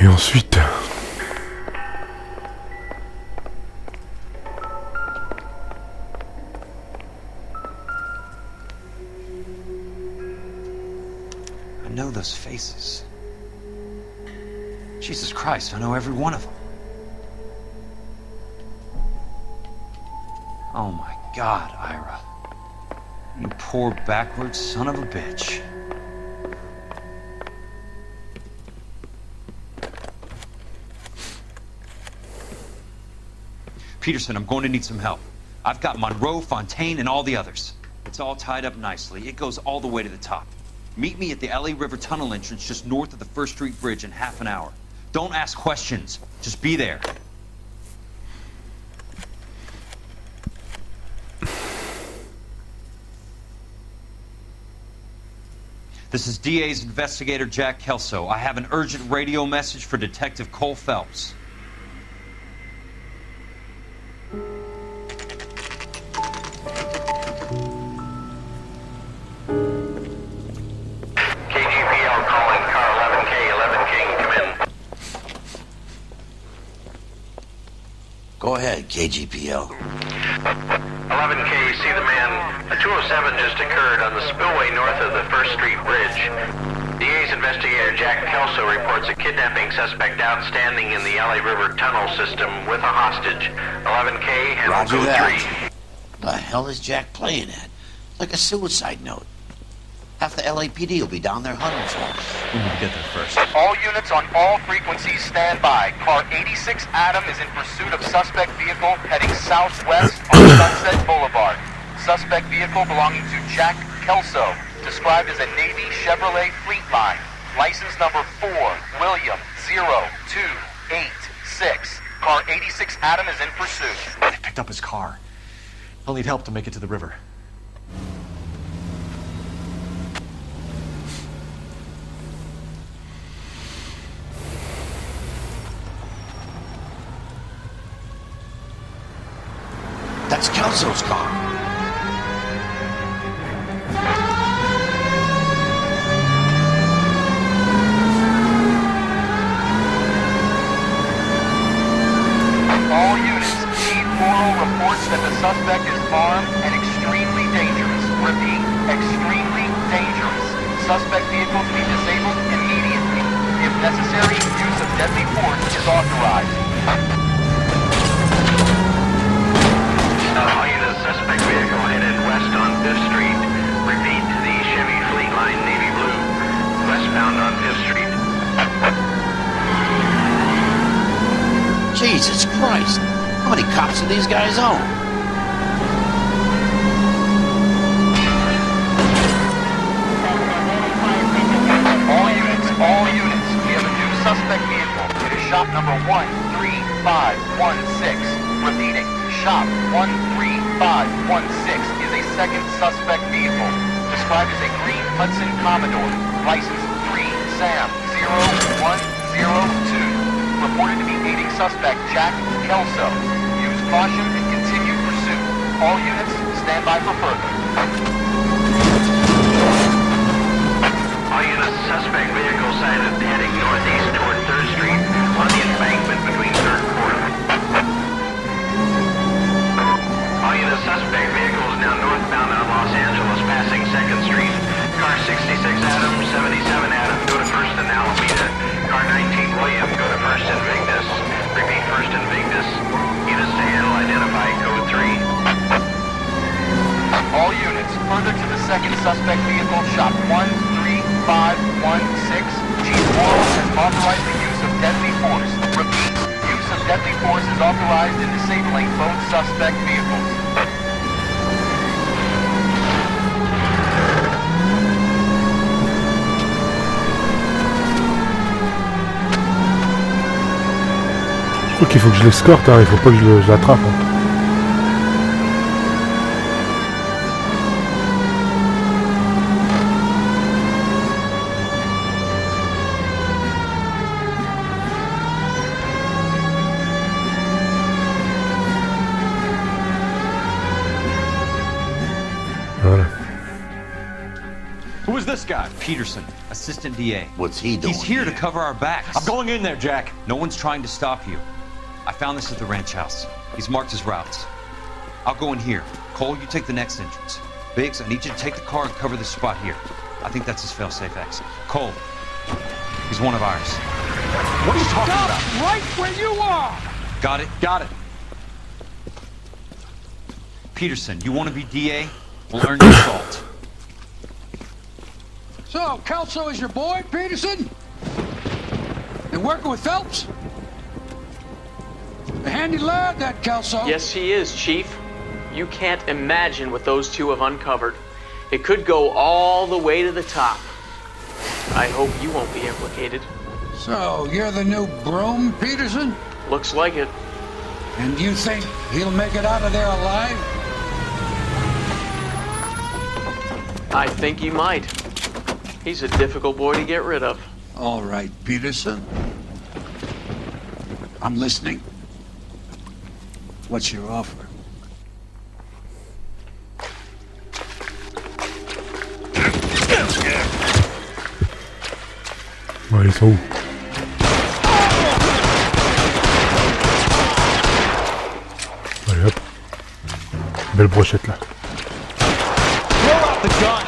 Et ensuite... I know those faces. Jesus Christ, I know every one of them. Oh my God, Ira. You poor backward son of a bitch. Peterson, I'm going to need some help. I've got Monroe, Fontaine, and all the others. It's all tied up nicely. It goes all the way to the top. Meet me at the LA River Tunnel entrance just north of the 1st Street Bridge in half an hour. Don't ask questions. Just be there. This is DA's investigator Jack Kelso. I have an urgent radio message for Detective Cole Phelps. Go ahead, KGPL. 11K, see the man. A 207 just occurred on the spillway north of the 1st Street Bridge. DA's investigator Jack Kelso reports a kidnapping suspect outstanding in the LA River tunnel system with a hostage. 11K, handle Roger code that. 3. The hell is Jack playing at? Like a suicide note. Half the LAPD will be down there hunting for him. We need to get there first. All units on all frequencies stand by. Car 86 Adam is in pursuit of suspect vehicle heading southwest on Sunset Boulevard. Suspect vehicle belonging to Jack Kelso, described as a Navy Chevrolet Fleetline. License number 4, William 0286. Car 86 Adam is in pursuit. They picked up his car. He'll need help to make it to the river. That's Kelso's car. All units, Chief Morrow reports that the suspect is armed and extremely dangerous. Repeat, extremely dangerous. Suspect vehicle to be disabled immediately. If necessary, use of deadly force is authorized. All units, suspect vehicle headed west on 5th Street. Repeat, the Chevy Fleetline Navy Blue. Westbound on 5th Street. Jesus Christ! How many cops do these guys own? All units, we have a new suspect vehicle. It is shop number 13516. Repeating, shop 13516 is a second suspect vehicle, described as a green Hudson Commodore, license 3 Sam 0102. Reported to be aiding suspect Jack Kelso. Use caution and continue pursuit. All units, stand by for further. All units, suspect vehicle sighted heading northeast toward 3rd Street on the embankment between 3rd and 4th. All units, suspect vehicle is now northbound out of Los Angeles, passing 2nd Street. Car 66 Adam, 77 Adam, go to 1st and Alameda. Car 19 William, go to 1st and Vignes. Repeat 1st and Vignes. Units to handle, identify code 3. All units, further to the 2nd suspect vehicle, shop 13516. Chief Wall has authorized the use of deadly force. Repeat, use of deadly force is authorized in disabling both suspect vehicles. Je crois qu'il faut que je l'escorte, hein, il faut pas que je l'attrape. Hein. Voilà. Who is this guy? Peterson, assistant DA. What's he doing? He's here to cover our backs. I'm going in there, Jack. No one's trying to stop you. I found this at the ranch house. He's marked his routes. I'll go in here. Cole, you take the next entrance. Biggs, I need you to take the car and cover this spot here. I think that's his fail-safe exit. Cole, he's one of ours. What are you talking about? Stop right where you are! Got it? Got it. Peterson, you want to be DA? We'll earn your salt. So, Kelso is your boy, Peterson? Been working with Phelps? A handy lad, that Kelso. Yes, he is, Chief. You can't imagine what those two have uncovered. It could go all the way to the top. I hope you won't be implicated. So, you're the new broom, Peterson? Looks like it. And you think he'll make it out of there alive? I think he might. He's a difficult boy to get rid of. All right, Peterson. I'm listening. What's your offer? Ouais, ils sont où? Allez hop. Belle brochette là. Throw out the guns!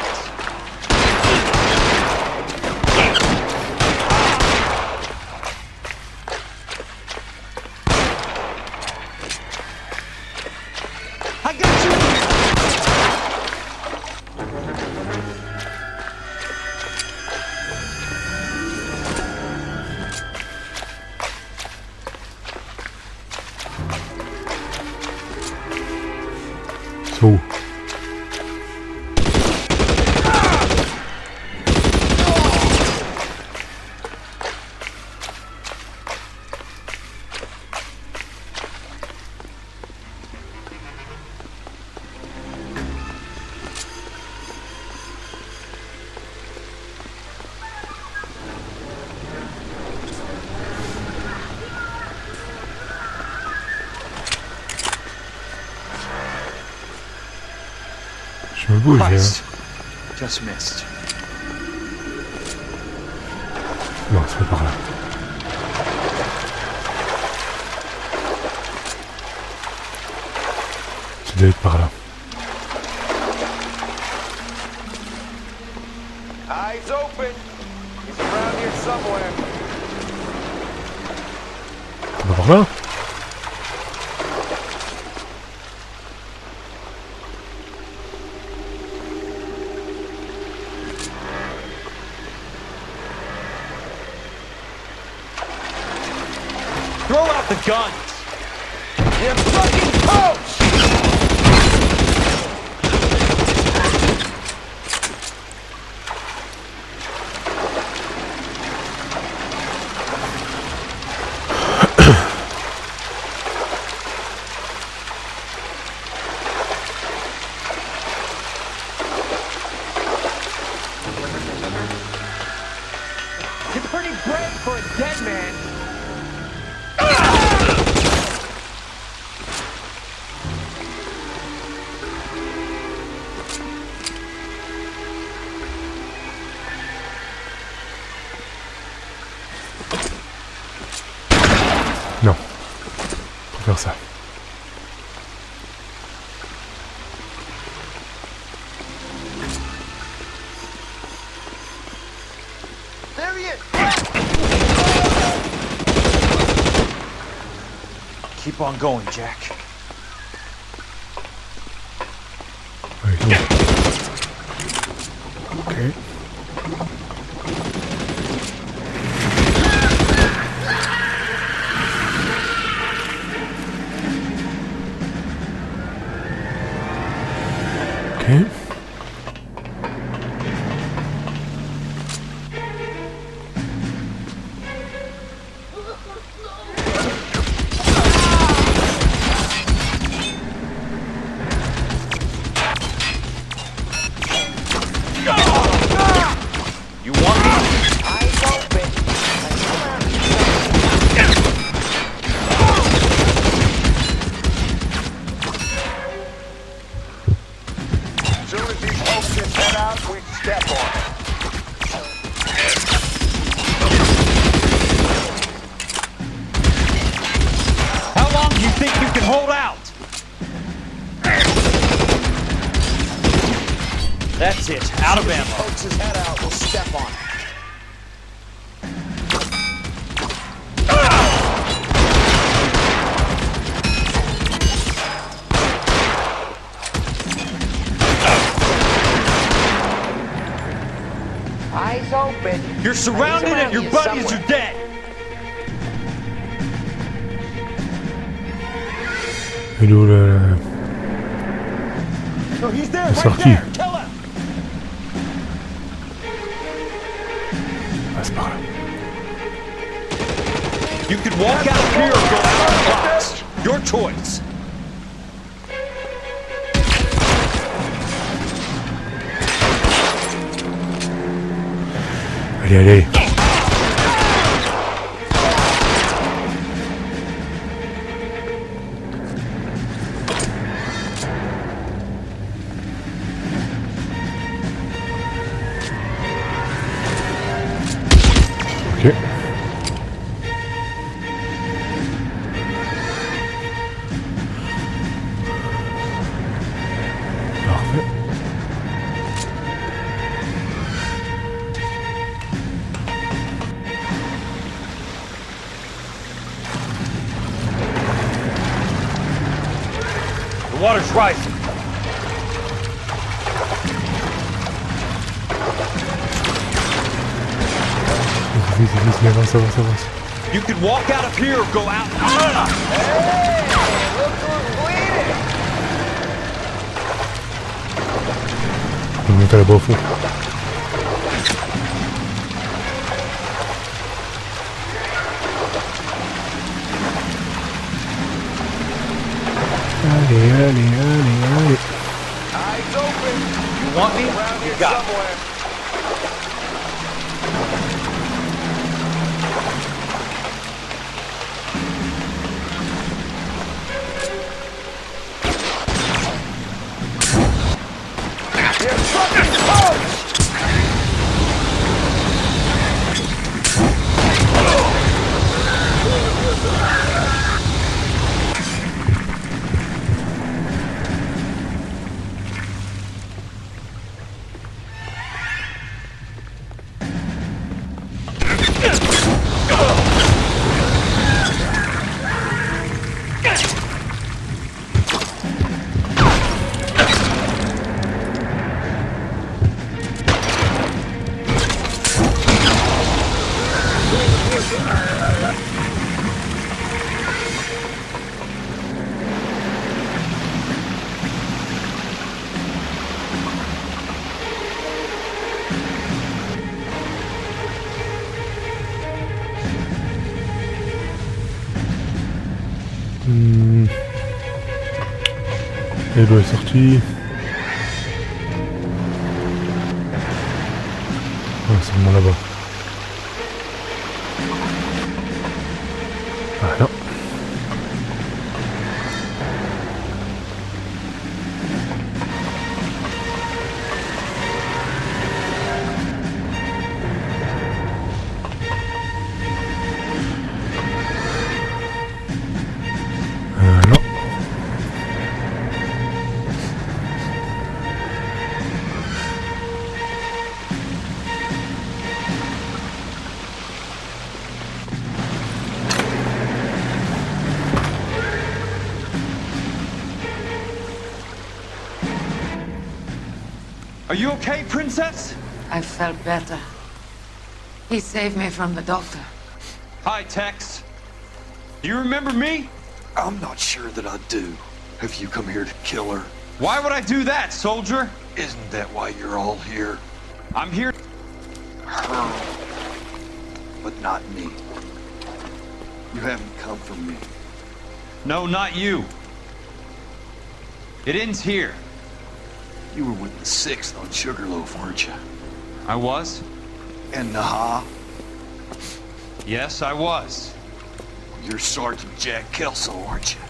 I got you! So. Je me bouge, Christ. hein. Just missed. Non, c'est pas par là. Ça doit être par là. Eyes open. He's around here somewhere. C'est pas par là? Throw out the guns! You fucking poach! You're pretty brave for a dead man. faire ça. Keep on going, Jack. Ok. Ok. You want me? As soon as these hoaxes head out, we step on it. How long do you think you can hold out? That's it. Out of ammo. Hoaxes head out, we'll step on it. Eyes open. You're surrounded and your buddies are dead. Elle est où la No, he's there, right sortie? there. Kill him. Ah, c'est par là. You could walk out of here or go out of the box. Your choice. Allez, allez. Ok. Parfait. The water's rising. Vite, avance, avance, avance. You could walk out of here or go out. On va monter là-bas au fond. Allez, allez, allez, allez. Eyes open. You want me? Around You here got it. somewhere. You're fucking close! Elle doit être sortie. Ah, c'est vraiment là-bas. Ah non. Are you okay, Princess? I felt better. He saved me from the doctor. Hi, Tex. Do you remember me? I'm not sure that I do. Have you come here to kill her? Why would I do that, soldier? Isn't that why you're all here? I'm here. Her. But not me. You haven't come for me. No, not you. It ends here. You were with the 6th on Sugarloaf, weren't you? I was? And Naha? Yes, I was. You're Sergeant Jack Kelso, aren't you?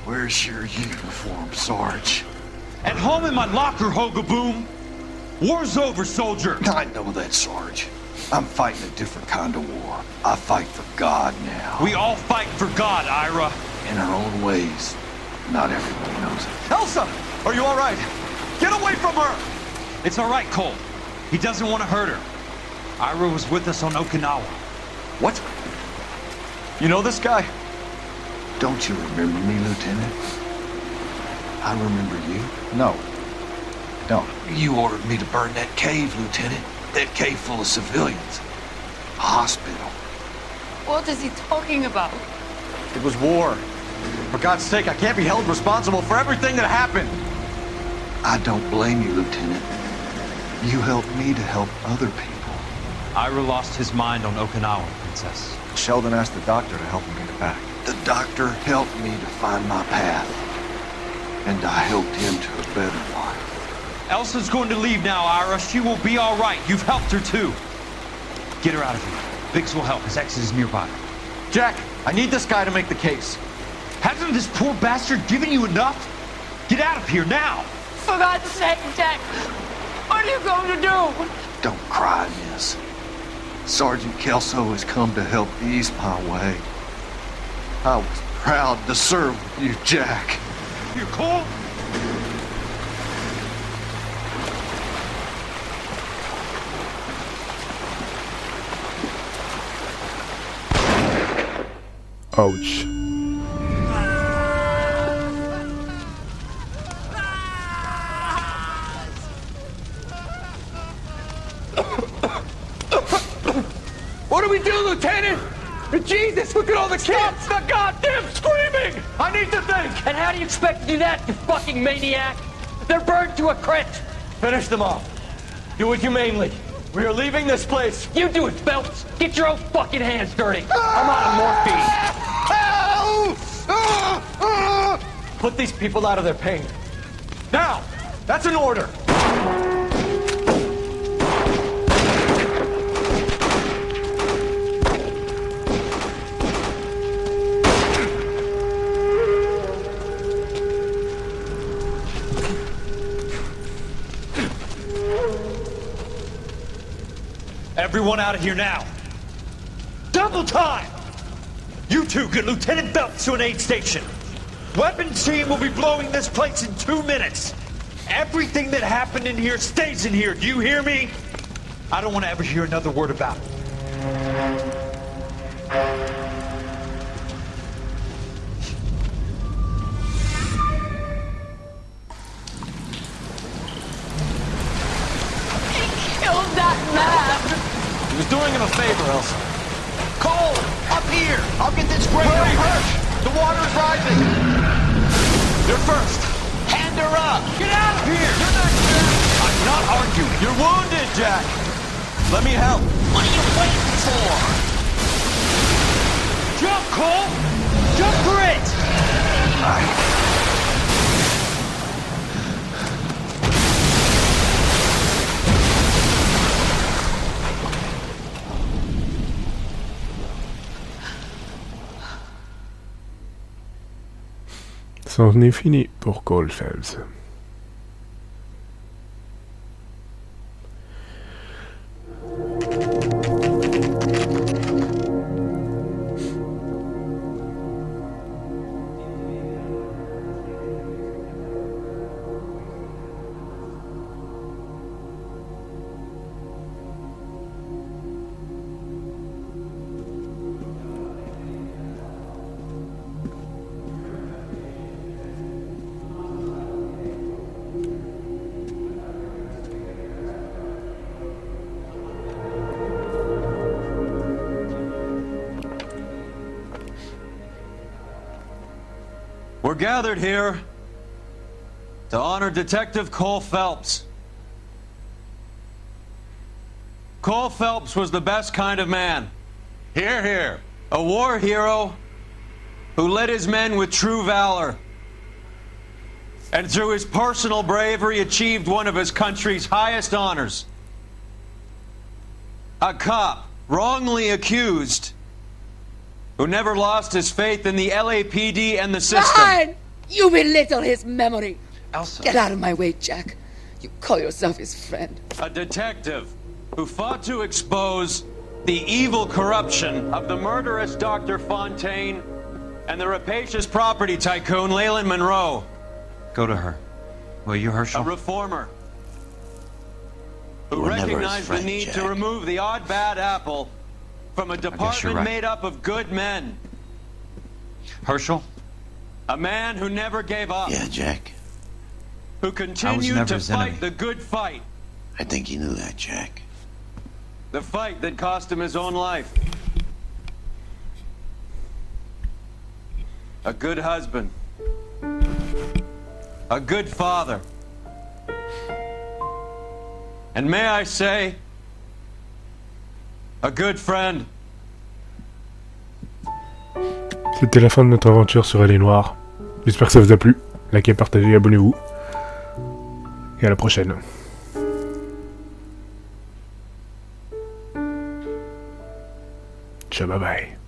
Where's your uniform, Sarge? At home in my locker, Hogaboom. War's over, soldier. I know that, Sarge. I'm fighting a different kind of war. I fight for God now. We all fight for God, Ira. In our own ways. Not everybody knows it. Elsa! Are you all right? Get away from her! It's all right, Cole. He doesn't want to hurt her. Ira was with us on Okinawa. What? You know this guy? Don't you remember me, Lieutenant? I remember you. No. Don't. You ordered me to burn that cave, Lieutenant. That cave full of civilians. A hospital. What is he talking about? It was war. For God's sake, I can't be held responsible for everything that happened. I don't blame you, Lieutenant. You helped me to help other people. Ira lost his mind on Okinawa, Princess. Sheldon asked the doctor to help him get it back. The doctor helped me to find my path. And I helped him to a better life. Elsa's going to leave now, Ira. She will be all right. You've helped her, too. Get her out of here. Biggs will help. His exit is nearby. Jack, I need this guy to make the case. Hasn't this poor bastard given you enough? Get out of here now! For God's sake, Jack! What are you going to do? Don't cry, miss. Sergeant Kelso has come to help ease my way. I was proud to serve with you, Jack. You're cool? Ouch. What do we do, Lieutenant? Jesus, look at all the kids! Stop the goddamn screaming! I need to think! And how do you expect to do that, you fucking maniac? They're burned to a crisp! Finish them off. Do it humanely. We are leaving this place. You do it, Phelps! Get your own fucking hands dirty! I'm out of morphine! Put these people out of their pain. Now! That's an order! Everyone out of here now. Double time! You two get Lieutenant Phelps to an aid station. Weapons team will be blowing this place in 2 minutes. Everything that happened in here stays in here. Do you hear me? I don't want to ever hear another word about it. Killed that man! He was doing him a favor, Elsa. Cole! Up here! I'll get this breaker hurt! The water's rising! You're first. Hand her up! Get out of here! You're not here. I'm not arguing. You're wounded, Jack. Let me help. What are you waiting for? Jump, Cole! Jump for it! C'en est fini pour Cole Phelps. We're gathered here to honor Detective Cole Phelps. Cole Phelps was the best kind of man. Hear, hear. A war hero who led his men with true valor. And through his personal bravery achieved one of his country's highest honors. A cop, wrongly accused, who never lost his faith in the LAPD and the system. Fine! You belittle his memory. Elsa. Get out of my way, Jack. You call yourself his friend. A detective who fought to expose the evil corruption of the murderous Dr. Fontaine and the rapacious property tycoon Leyland Monroe. Go to her. Will you, Herschel? A reformer who recognized the need to remove the odd bad apple from a department made up of good men. Herschel? A man who never gave up. Yeah, Jack. Who continued to fight the good fight. I think you knew that, Jack. The fight that cost him his own life. A good husband. A good father. And may I say, a good friend. C'était la fin de notre aventure sur les Noire. J'espère que ça vous a plu. Likez, partagez, abonnez-vous. Et à la prochaine. Ciao, bye bye.